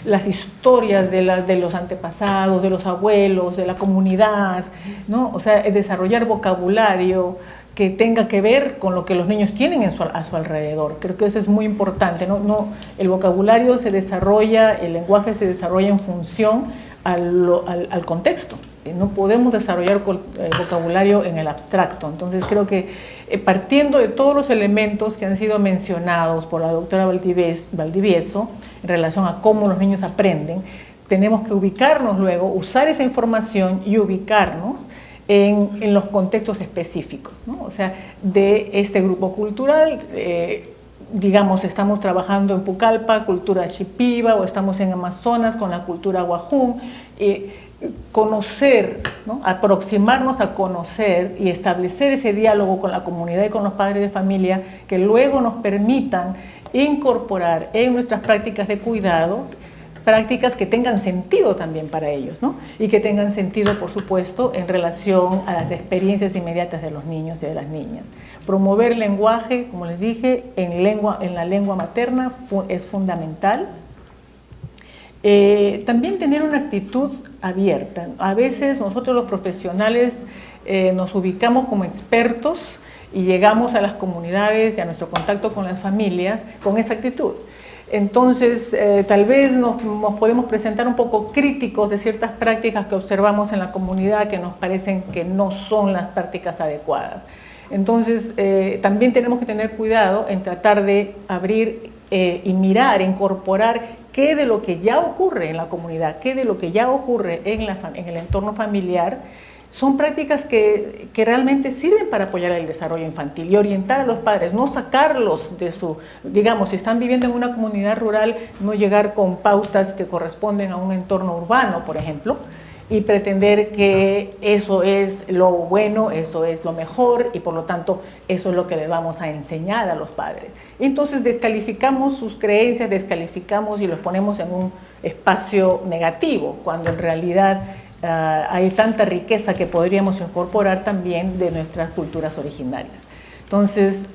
las historias de los antepasados, de los abuelos, de la comunidad, ¿no? O sea, desarrollar vocabulario que tenga que ver con lo que los niños tienen a su alrededor. Creo que eso es muy importante, ¿no? El vocabulario se desarrolla, el lenguaje se desarrolla en función al contexto. No podemos desarrollar vocabulario en el abstracto. Entonces creo que partiendo de todos los elementos que han sido mencionados por la doctora Valdivieso en relación a cómo los niños aprenden, tenemos que ubicarnos luego, usar esa información y ubicarnos en los contextos específicos, ¿no? O sea, de este grupo cultural, digamos, estamos trabajando en Pucallpa, cultura Shipibo, o estamos en Amazonas con la cultura Wajún, conocer, ¿no? Aproximarnos a conocer y establecer ese diálogo con la comunidad y con los padres de familia que luego nos permitan incorporar en nuestras prácticas de cuidado prácticas que tengan sentido también para ellos, ¿no? Y que tengan sentido, por supuesto, en relación a las experiencias inmediatas de los niños y de las niñas. Promover el lenguaje, como les dije, en la lengua materna es fundamental. También tener una actitud abierta. A veces nosotros los profesionales nos ubicamos como expertos y llegamos a las comunidades y a nuestro contacto con las familias con esa actitud. Entonces, tal vez nos podemos presentar un poco críticos de ciertas prácticas que observamos en la comunidad que nos parecen que no son las prácticas adecuadas. Entonces, también tenemos que tener cuidado en tratar de abrir y mirar, incorporar qué de lo que ya ocurre en la comunidad, qué de lo que ya ocurre en el entorno familiar, son prácticas que realmente sirven para apoyar el desarrollo infantil y orientar a los padres, no sacarlos de su, digamos, si están viviendo en una comunidad rural, no llegar con pautas que corresponden a un entorno urbano, por ejemplo, y pretender que eso es lo bueno, eso es lo mejor y por lo tanto eso es lo que les vamos a enseñar a los padres. Entonces descalificamos sus creencias, descalificamos y los ponemos en un espacio negativo, cuando en realidad hay tanta riqueza que podríamos incorporar también de nuestras culturas originarias. Entonces,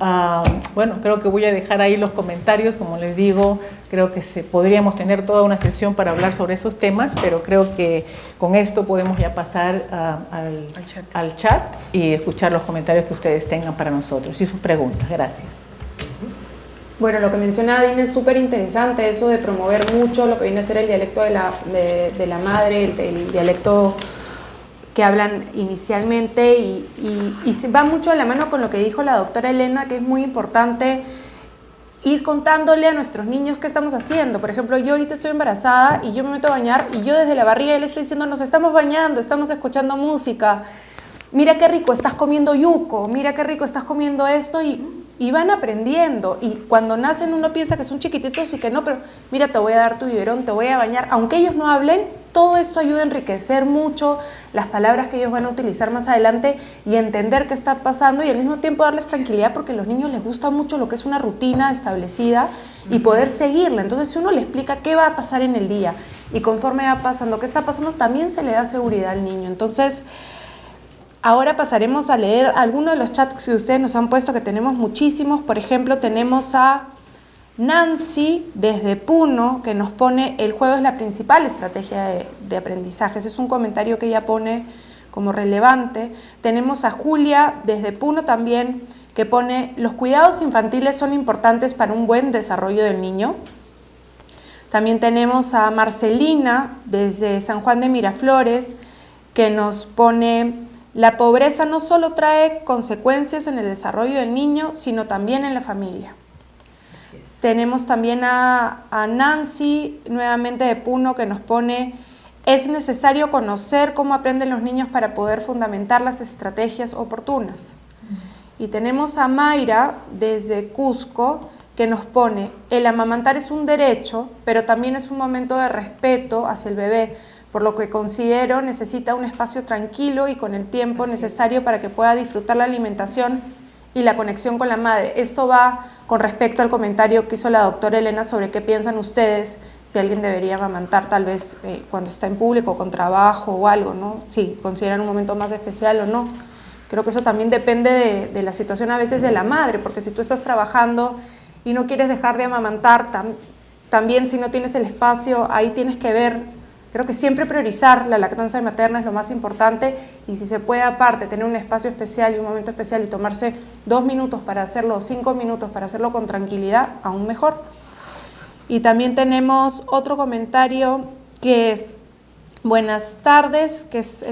bueno, creo que voy a dejar ahí los comentarios. Como les digo, creo que podríamos tener toda una sesión para hablar sobre esos temas, pero creo que con esto podemos ya pasar al chat y escuchar los comentarios que ustedes tengan para nosotros y sus preguntas. Gracias. Bueno, lo que menciona Adine es súper interesante, eso de promover mucho lo que viene a ser el dialecto de la madre, el dialecto que hablan inicialmente y se va mucho de la mano con lo que dijo la doctora Elena, que es muy importante ir contándole a nuestros niños qué estamos haciendo. Por ejemplo, yo ahorita estoy embarazada y yo me meto a bañar y yo desde la barriga le estoy diciendo, nos estamos bañando, estamos escuchando música, mira qué rico estás comiendo yuco, mira qué rico estás comiendo esto y van aprendiendo. Y cuando nacen uno piensa que son chiquititos y que no, pero mira, te voy a dar tu biberón, te voy a bañar. Aunque ellos no hablen, todo esto ayuda a enriquecer mucho las palabras que ellos van a utilizar más adelante y entender qué está pasando y al mismo tiempo darles tranquilidad, porque a los niños les gusta mucho lo que es una rutina establecida y poder seguirla. Entonces, si uno le explica qué va a pasar en el día y conforme va pasando, qué está pasando, también se le da seguridad al niño. Entonces, ahora pasaremos a leer algunos de los chats que ustedes nos han puesto, que tenemos muchísimos. Por ejemplo, tenemos a Nancy desde Puno, que nos pone: el juego es la principal estrategia de aprendizaje. Ese es un comentario que ella pone como relevante. Tenemos a Julia desde Puno también, que pone: los cuidados infantiles son importantes para un buen desarrollo del niño. También tenemos a Marcelina desde San Juan de Miraflores, que nos pone: la pobreza no solo trae consecuencias en el desarrollo del niño, sino también en la familia. Tenemos también a Nancy, nuevamente de Puno, que nos pone: es necesario conocer cómo aprenden los niños para poder fundamentar las estrategias oportunas. Y tenemos a Mayra desde Cusco, que nos pone: el amamantar es un derecho, pero también es un momento de respeto hacia el bebé, por lo que considero necesita un espacio tranquilo y con el tiempo necesario para que pueda disfrutar la alimentación y la conexión con la madre. Esto va con respecto al comentario que hizo la doctora Elena sobre qué piensan ustedes, si alguien debería amamantar tal vez cuando está en público, con trabajo o algo, ¿no? Si consideran un momento más especial o no. Creo que eso también depende de la situación a veces de la madre, porque si tú estás trabajando y no quieres dejar de amamantar, también si no tienes el espacio, ahí tienes que ver. Creo que siempre priorizar la lactancia materna es lo más importante, y si se puede aparte tener un espacio especial y un momento especial y tomarse 2 minutos para hacerlo, 5 minutos para hacerlo con tranquilidad, aún mejor. Y también tenemos otro comentario que es: buenas tardes, que es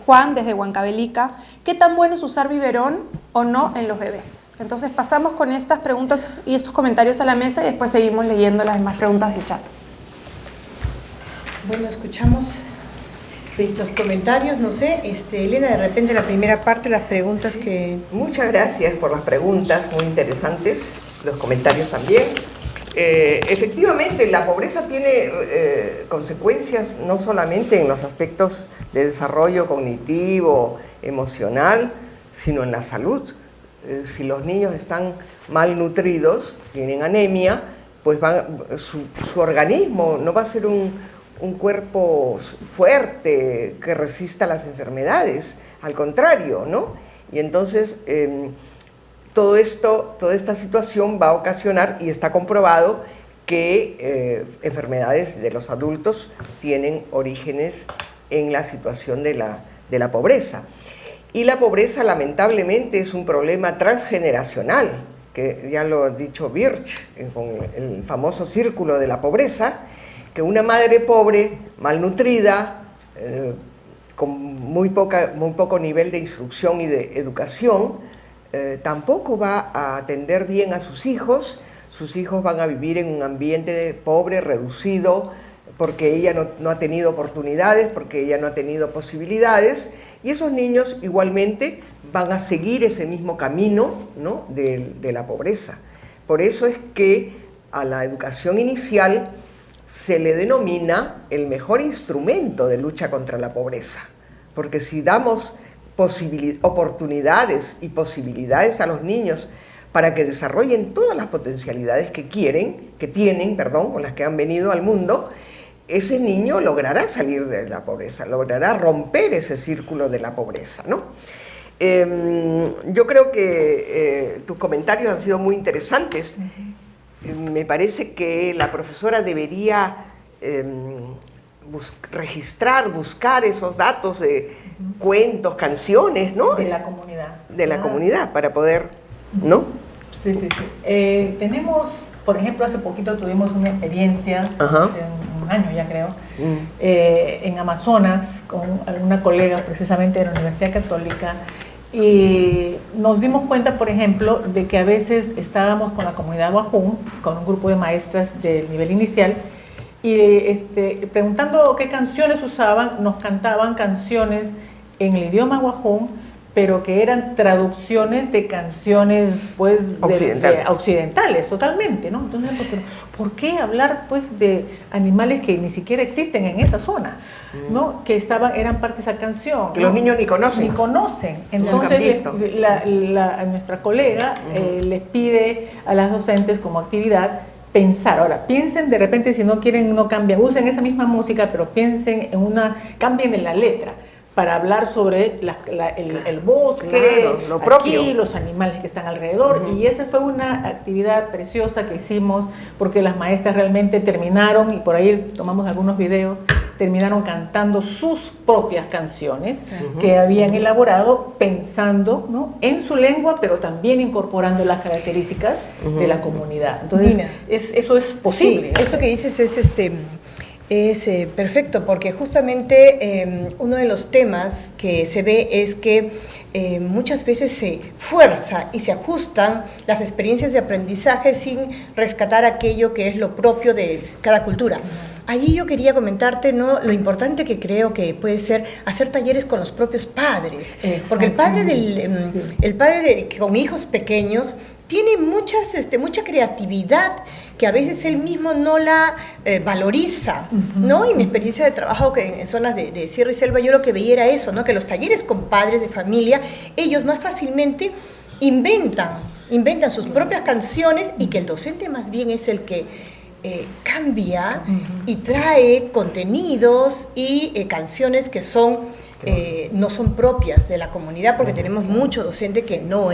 Juan desde Huancavelica. ¿Qué tan bueno es usar biberón o no en los bebés? Entonces pasamos con estas preguntas y estos comentarios a la mesa y después seguimos leyendo las demás preguntas del chat. Bueno, escuchamos los comentarios, no sé, Elena, de repente la primera parte, las preguntas que... Muchas gracias por las preguntas, muy interesantes, los comentarios también. Efectivamente, la pobreza tiene consecuencias no solamente en los aspectos de desarrollo cognitivo, emocional, sino en la salud. Si los niños están malnutridos, tienen anemia, pues su organismo no va a ser un cuerpo fuerte que resista las enfermedades, al contrario, ¿no? Y entonces toda esta situación va a ocasionar, y está comprobado, que enfermedades de los adultos tienen orígenes en la situación de la pobreza. Y la pobreza, lamentablemente, es un problema transgeneracional, que ya lo ha dicho Birch, con el famoso círculo de la pobreza, que una madre pobre, malnutrida, con muy poco nivel de instrucción y de educación, tampoco va a atender bien a sus hijos van a vivir en un ambiente pobre, reducido, porque ella no ha tenido oportunidades, porque ella no ha tenido posibilidades, y esos niños igualmente van a seguir ese mismo camino, ¿no?, de la pobreza. Por eso es que a la educación inicial se le denomina el mejor instrumento de lucha contra la pobreza, porque si damos oportunidades y posibilidades a los niños para que desarrollen todas las potencialidades que tienen, con las que han venido al mundo, ese niño logrará salir de la pobreza, logrará romper ese círculo de la pobreza, ¿no? Yo creo que tus comentarios han sido muy interesantes. Me parece que la profesora debería buscar esos datos de cuentos, canciones, ¿no? De la comunidad. De la comunidad, para poder, ¿no? Sí. Tenemos por ejemplo, hace poquito tuvimos una experiencia, hace un año ya creo, en Amazonas con alguna colega precisamente de la Universidad Católica, y nos dimos cuenta, por ejemplo, de que a veces estábamos con la comunidad Wajún, con un grupo de maestras del nivel inicial, y preguntando qué canciones usaban, nos cantaban canciones en el idioma Wajún, pero que eran traducciones de canciones pues occidentales totalmente, ¿no? Entonces, ¿por qué hablar pues de animales que ni siquiera existen en esa zona, ¿no? Que eran parte de esa canción, que ¿no? los niños ni conocen. Ni conocen. Entonces nuestra colega les pide a las docentes como actividad pensar. Ahora, piensen de repente, si no quieren, no cambian, usen esa misma música, pero piensen cambien en la letra, para hablar sobre el bosque, claro, lo propio, aquí, los animales que están alrededor. Y esa fue una actividad preciosa que hicimos, porque las maestras realmente terminaron, y por ahí tomamos algunos videos, terminaron cantando sus propias canciones que habían elaborado pensando, ¿no?, en su lengua, pero también incorporando las características de la comunidad. Entonces, Dina, eso es posible. Sí, esto que dices es perfecto, porque justamente uno de los temas que se ve es que muchas veces se fuerza y se ajustan las experiencias de aprendizaje sin rescatar aquello que es lo propio de cada cultura. Allí yo quería comentarte, ¿no?, lo importante que creo que puede ser hacer talleres con los propios padres, porque el padre con hijos pequeños tiene mucha creatividad que a veces él mismo no la valoriza, ¿no? Y mi experiencia de trabajo en zonas de Sierra y Selva, yo lo que veía era eso, ¿no? Que los talleres con padres de familia, ellos más fácilmente inventan sus propias canciones, y que el docente más bien es el que cambia y trae contenidos y canciones que no son propias de la comunidad, porque tenemos mucho docente que no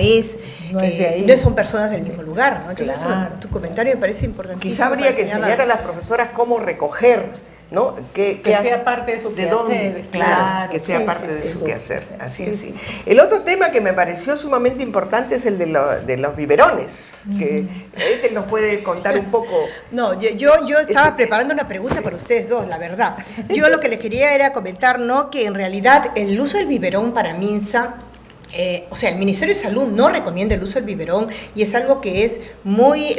son personas del mismo lugar, ¿no? Entonces, claro, tu comentario me parece importantísimo. Quizá habría que enseñar a las profesoras cómo recoger, ¿no? Que sea parte de su quehacer. Claro, que sea parte de su quehacer. Así es. El otro tema que me pareció sumamente importante es el de los biberones, que nos puede contar un poco. No, yo estaba preparando una pregunta para ustedes dos, la verdad. Yo lo que les quería era comentar, ¿no?, que en realidad el uso del biberón para MINSA, el Ministerio de Salud no recomienda el uso del biberón, y es algo que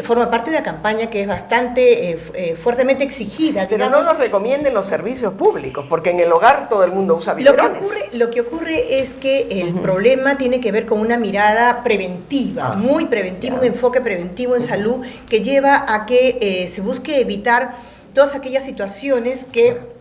forma parte de una campaña que es bastante fuertemente exigida. Pero no lo recomienden los servicios públicos, porque en el hogar todo el mundo usa biberones. Lo que ocurre es que el problema tiene que ver con una mirada preventiva, muy preventiva, un enfoque preventivo en salud, que lleva a que se busque evitar todas aquellas situaciones que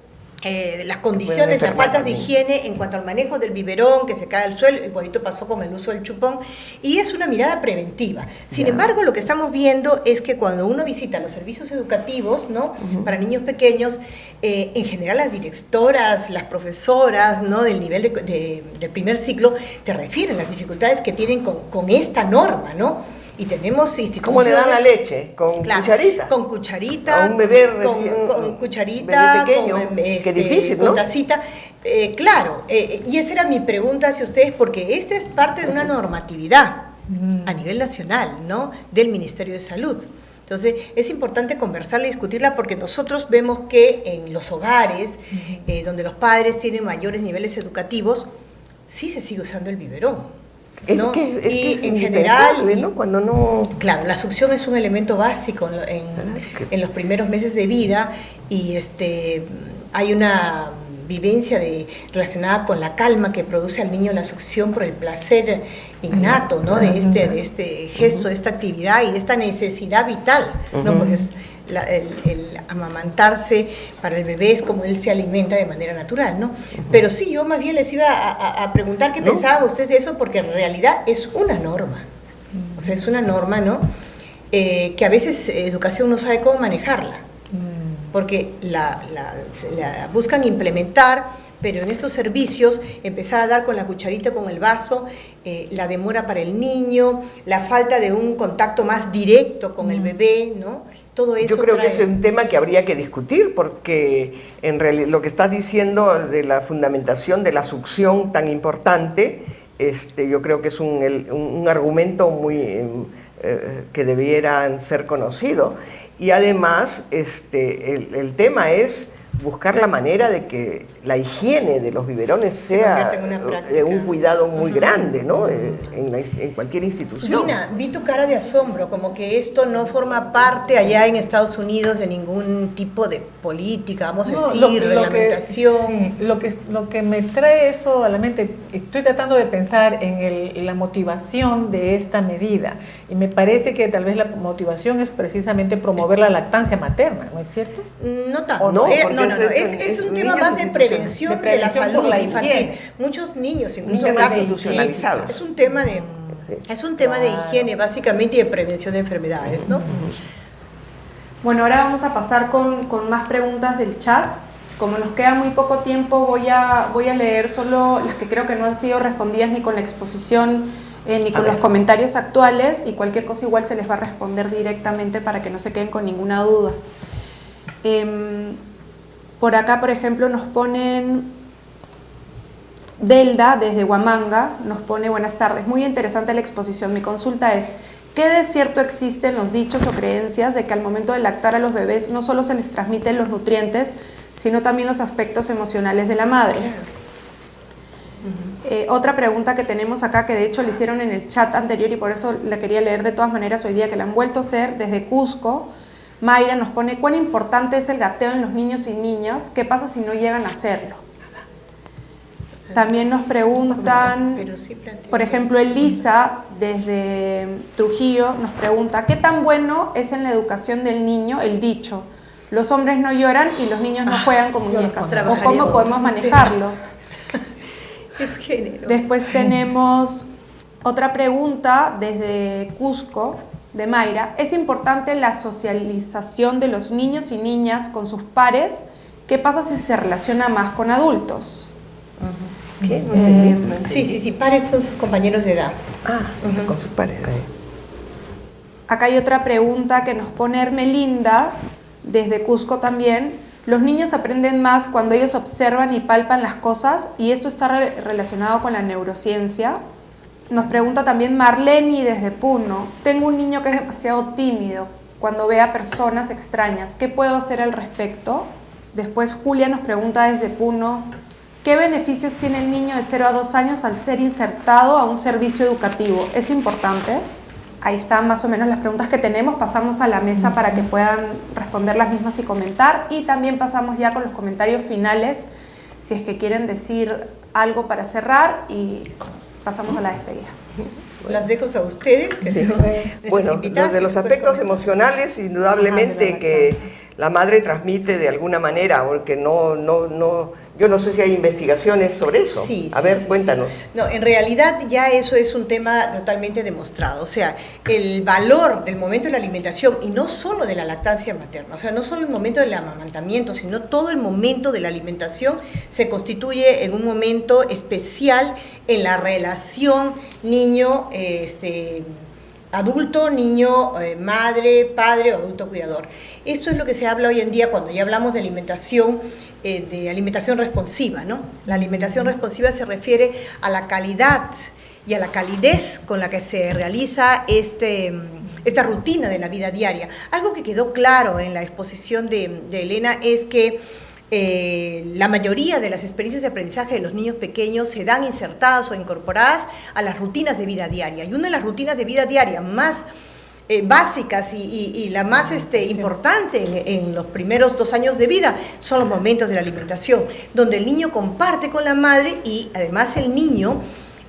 las condiciones, las faltas de higiene en cuanto al manejo del biberón, que se cae al suelo, igualito pasó con el uso del chupón, y es una mirada preventiva. Sin embargo, lo que estamos viendo es que cuando uno visita los servicios educativos, ¿no?, para niños pequeños, en general las directoras, las profesoras, ¿no?, del nivel del primer ciclo, te refieren las dificultades que tienen con esta norma, ¿no? Y tenemos instituciones... ¿Cómo le dan la leche? ¿Con cucharita? Con cucharita. A un bebé con cucharita, bebé pequeño, qué difícil, ¿no? Con tacita. Claro, y esa era mi pregunta hacia ustedes, porque esta es parte de una normatividad a nivel nacional, ¿no?, del Ministerio de Salud. Entonces, es importante conversarla y discutirla, porque nosotros vemos que en los hogares, donde los padres tienen mayores niveles educativos, sí se sigue usando el biberón, ¿no? Es en general, ¿no?, cuando no... Claro, la succión es un elemento básico en los primeros meses de vida, y hay una vivencia relacionada con la calma que produce al niño la succión por el placer innato, ¿no?, de este gesto, de esta actividad y de esta necesidad vital, ¿no?, porque el amamantarse para el bebé es como él se alimenta de manera natural, ¿no? Pero sí, yo más bien les iba a preguntar qué pensaban ustedes de eso, porque en realidad es una norma, o sea, es una norma, ¿no?, que a veces educación no sabe cómo manejarla, porque la buscan implementar, pero en estos servicios empezar a dar con la cucharita, con el vaso, la demora para el niño, la falta de un contacto más directo con el bebé, ¿no? Todo eso. Yo creo que ese es un tema que habría que discutir, porque en realidad lo que estás diciendo de la fundamentación de la succión tan importante, yo creo que es un argumento muy que debieran ser conocidos. Y además, el tema es buscar la manera de que la higiene de los biberones sea de un cuidado muy grande, ¿no? En cualquier institución. Nina, vi tu cara de asombro, como que esto no forma parte allá en Estados Unidos de ningún tipo de política, vamos a decir, reglamentación. Lo que me trae esto a la mente, estoy tratando de pensar en la motivación de esta medida, y me parece que tal vez la motivación es precisamente promover la lactancia materna, ¿no es cierto? No tanto, es un tema más de prevención de la salud infantil. Muchos niños, incluso institucionalizados. Es un tema de higiene básicamente y de prevención de enfermedades, ¿no? Bueno, ahora vamos a pasar con más preguntas del chat. Como nos queda muy poco tiempo, voy a leer solo las que creo que no han sido respondidas ni con la exposición ni con los comentarios actuales, y cualquier cosa igual se les va a responder directamente para que no se queden con ninguna duda. Por acá, por ejemplo, nos ponen, Delda, desde Huamanga, nos pone: buenas tardes, muy interesante la exposición. Mi consulta es, ¿qué de cierto existen los dichos o creencias de que al momento de lactar a los bebés no solo se les transmiten los nutrientes, sino también los aspectos emocionales de la madre? Otra pregunta que tenemos acá, que de hecho le hicieron en el chat anterior y por eso la quería leer de todas maneras hoy día, que la han vuelto a hacer desde Cusco. Mayra nos pone: ¿cuán importante es el gateo en los niños y niñas? ¿Qué pasa si no llegan a hacerlo? También nos preguntan, por ejemplo, Elisa, desde Trujillo, nos pregunta: ¿qué tan bueno es en la educación del niño el dicho, los hombres no lloran y los niños no juegan con muñecas? ¿O cómo podemos manejarlo? Es género. Después tenemos otra pregunta desde Cusco, de Mayra: ¿es importante la socialización de los niños y niñas con sus pares? ¿Qué pasa si se relaciona más con adultos? ¿Qué? Sí, pares son sus compañeros de edad. Con sus pares. Acá hay otra pregunta que nos pone Hermelinda, desde Cusco también: los niños aprenden más cuando ellos observan y palpan las cosas, y esto está relacionado con la neurociencia. Nos pregunta también Marleni, desde Puno: tengo un niño que es demasiado tímido cuando ve a personas extrañas, ¿qué puedo hacer al respecto? Después Julia nos pregunta desde Puno: ¿qué beneficios tiene el niño de 0 a 2 años al ser insertado a un servicio educativo? ¿Es importante? Ahí están más o menos las preguntas que tenemos. Pasamos a la mesa para que puedan responder las mismas y comentar, y también pasamos ya con los comentarios finales, si es que quieren decir algo para cerrar, y pasamos a la despedida. Las dejo a ustedes. Bueno, de los aspectos emocionales, indudablemente que la madre transmite de alguna manera, porque yo no sé si hay investigaciones sobre eso. Cuéntanos. No, en realidad ya eso es un tema totalmente demostrado. O sea, el valor del momento de la alimentación, y no solo de la lactancia materna, o sea, no solo el momento del amamantamiento, sino todo el momento de la alimentación se constituye en un momento especial en la relación niño, adulto, niño, madre, padre o adulto cuidador. Esto es lo que se habla hoy en día cuando ya hablamos de alimentación responsiva, ¿no? La alimentación responsiva se refiere a la calidad y a la calidez con la que se realiza esta rutina de la vida diaria. Algo que quedó claro en la exposición de Elena es que la mayoría de las experiencias de aprendizaje de los niños pequeños se dan insertadas o incorporadas a las rutinas de vida diaria. Y una de las rutinas de vida diaria más básicas y la más importante en los primeros 2 años de vida son los momentos de la alimentación, donde el niño comparte con la madre, y además el niño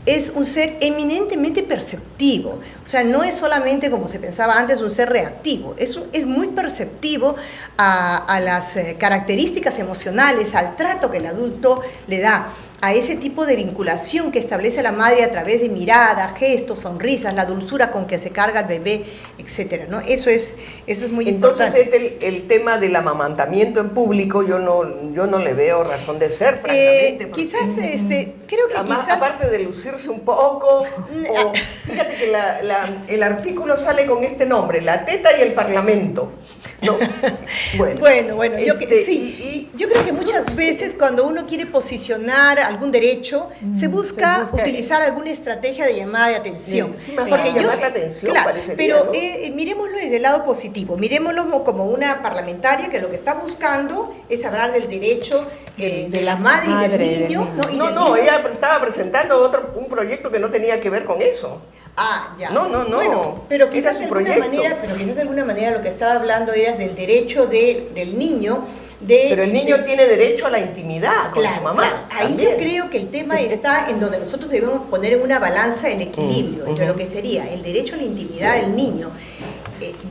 es un ser eminentemente perceptivo. O sea, no es solamente, como se pensaba antes, un ser reactivo, es muy perceptivo a las características emocionales, al trato que el adulto le da, a ese tipo de vinculación que establece la madre a través de miradas, gestos, sonrisas, la dulzura con que se carga el bebé, etcétera, ¿no? Eso es muy importante. Entonces, el tema del amamantamiento en público, yo no le veo razón de ser, francamente. Quizás, Creo que Además, quizás... aparte de lucirse un poco, o, fíjate que el artículo sale con este nombre, la teta y el parlamento. ¿No? Bueno, yo creo que muchas veces cuando uno quiere posicionar algún derecho, se busca utilizar alguna estrategia de llamada de atención. Sí, porque llamar la atención, claro, pero ¿no? Miremoslo desde el lado positivo, miremoslo como una parlamentaria que lo que está buscando es hablar del derecho de la madre y del niño. No, ella estaba presentando un proyecto que no tenía que ver con eso. Ah, ya. No. Bueno, pero quizás de alguna manera lo que estaba hablando era del derecho del niño. Pero el niño tiene derecho a la intimidad con su mamá. Claro. Ahí yo creo que el tema está en donde nosotros debemos poner en una balanza en equilibrio entre lo que sería el derecho a la intimidad del niño,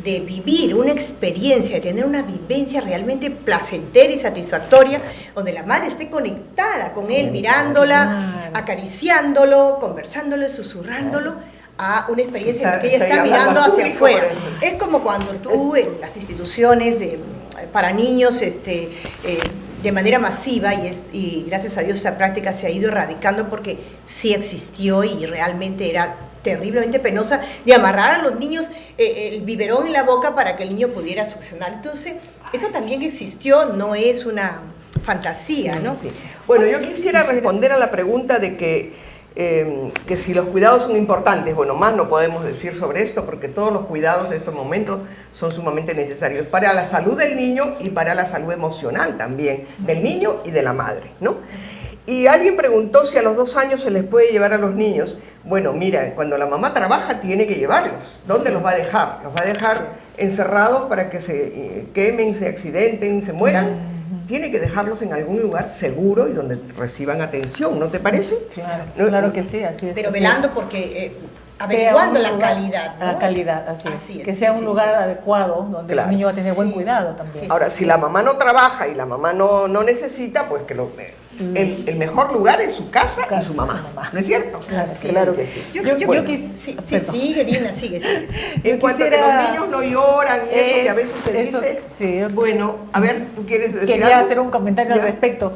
de vivir una experiencia, de tener una vivencia realmente placentera y satisfactoria, donde la madre esté conectada con él, mirándola, acariciándolo, conversándolo, susurrándolo, a una experiencia en la que ella está mirando hacia afuera. Es como cuando tú en las instituciones para niños de manera masiva, y gracias a Dios esta práctica se ha ido erradicando porque sí existió y realmente era terriblemente penosa, de amarrar a los niños el biberón en la boca para que el niño pudiera succionar. Entonces, eso también existió, no es una fantasía, ¿no? Sí. Bueno, yo quisiera responder a la pregunta de que si los cuidados son importantes. Bueno, más no podemos decir sobre esto porque todos los cuidados de estos momentos son sumamente necesarios para la salud del niño y para la salud emocional también, del niño y de la madre, ¿no? Y alguien preguntó si a los 2 años se les puede llevar a los niños. Bueno, mira, cuando la mamá trabaja tiene que llevarlos. ¿Dónde los va a dejar? Los va a dejar encerrados para que se quemen, se accidenten, se mueran. Tiene que dejarlos en algún lugar seguro y donde reciban atención, ¿no te parece? Claro que sí, así es. Pero velando porque averiguando la calidad, ¿no? La calidad, así es. Que sea un lugar adecuado donde el niño va a tener buen cuidado también. Ahora, si la mamá no trabaja y la mamá no necesita, pues que el mejor lugar es su casa y su mamá. ¿No es cierto? Claro que sí. Sigue, Dina, sigue. En cuanto a que los niños no lloran y eso que a veces se dice, sí. Bueno, a ver, ¿tú quieres decir Quería algo? hacer un comentario al respecto.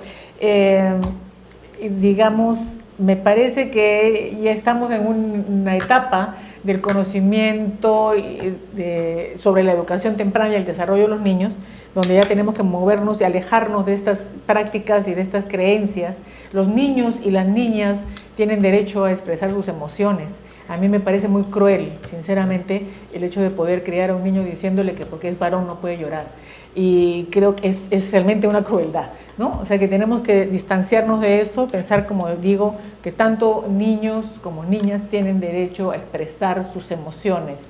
Digamos, me parece que ya estamos en una etapa del conocimiento sobre la educación temprana y el desarrollo de los niños, donde ya tenemos que movernos y alejarnos de estas prácticas y de estas creencias. Los niños y las niñas tienen derecho a expresar sus emociones. A mí me parece muy cruel, sinceramente, el hecho de poder criar a un niño diciéndole que porque es varón no puede llorar. Y creo que es realmente una crueldad, ¿no? O sea que tenemos que distanciarnos de eso, pensar, como digo, que tanto niños como niñas tienen derecho a expresar sus emociones.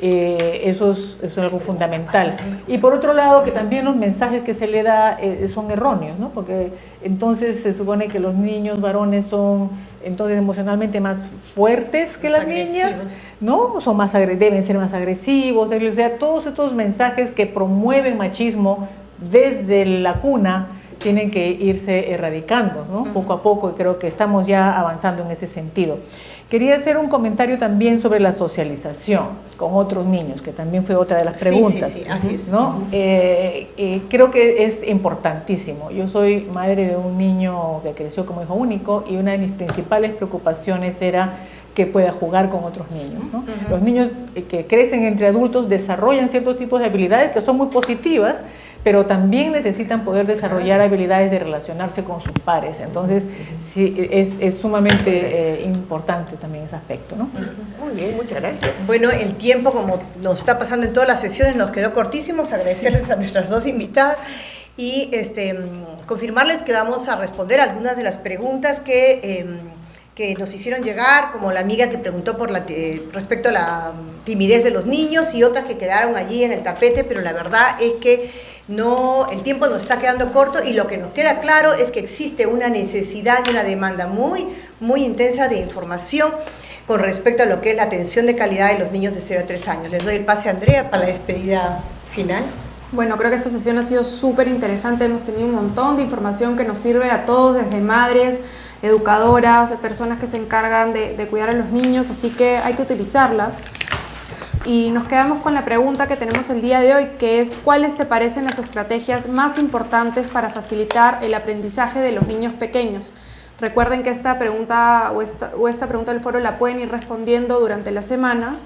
Eso es algo fundamental. Y por otro lado, que también los mensajes que se le da son erróneos, ¿no? Porque entonces se supone que los niños varones son entonces emocionalmente más fuertes que las niñas, ¿no? Deben ser más agresivos, o sea, todos estos mensajes que promueven machismo desde la cuna tienen que irse erradicando, ¿no? Poco a poco, y creo que estamos ya avanzando en ese sentido. Quería hacer un comentario también sobre la socialización con otros niños, que también fue otra de las preguntas. Sí, así es. ¿No? Creo que es importantísimo. Yo soy madre de un niño que creció como hijo único y una de mis principales preocupaciones era que pueda jugar con otros niños, ¿no? Los niños que crecen entre adultos desarrollan ciertos tipos de habilidades que son muy positivas, pero también necesitan poder desarrollar habilidades de relacionarse con sus pares. Entonces, sí, es sumamente importante también ese aspecto, ¿no? Muy bien, muchas gracias. Bueno, el tiempo, como nos está pasando en todas las sesiones, nos quedó cortísimos. Agradecerles a nuestras dos invitadas y confirmarles que vamos a responder algunas de las preguntas que nos hicieron llegar, como la amiga que preguntó respecto a la timidez de los niños y otras que quedaron allí en el tapete, pero la verdad es que el tiempo nos está quedando corto y lo que nos queda claro es que existe una necesidad y una demanda muy, muy intensa de información con respecto a lo que es la atención de calidad de los niños de 0 a 3 años. Les doy el pase a Andrea para la despedida final. Bueno, creo que esta sesión ha sido súper interesante, hemos tenido un montón de información que nos sirve a todos, desde madres, educadoras, personas que se encargan de cuidar a los niños, así que hay que utilizarla. Y nos quedamos con la pregunta que tenemos el día de hoy, que es ¿cuáles te parecen las estrategias más importantes para facilitar el aprendizaje de los niños pequeños? Recuerden que esta pregunta o esta pregunta del foro la pueden ir respondiendo durante la semana.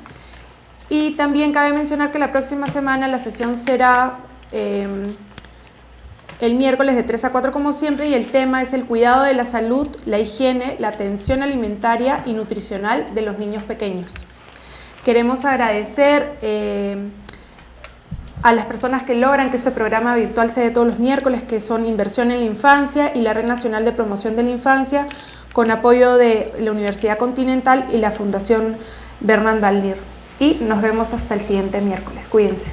Y también cabe mencionar que la próxima semana la sesión será el miércoles de 3 a 4 como siempre, y el tema es el cuidado de la salud, la higiene, la atención alimentaria y nutricional de los niños pequeños. Queremos agradecer a las personas que logran que este programa virtual se dé todos los miércoles, que son Inversión en la Infancia y la Red Nacional de Promoción de la Infancia, con apoyo de la Universidad Continental y la Fundación Bernard Dallier. Y nos vemos hasta el siguiente miércoles. Cuídense.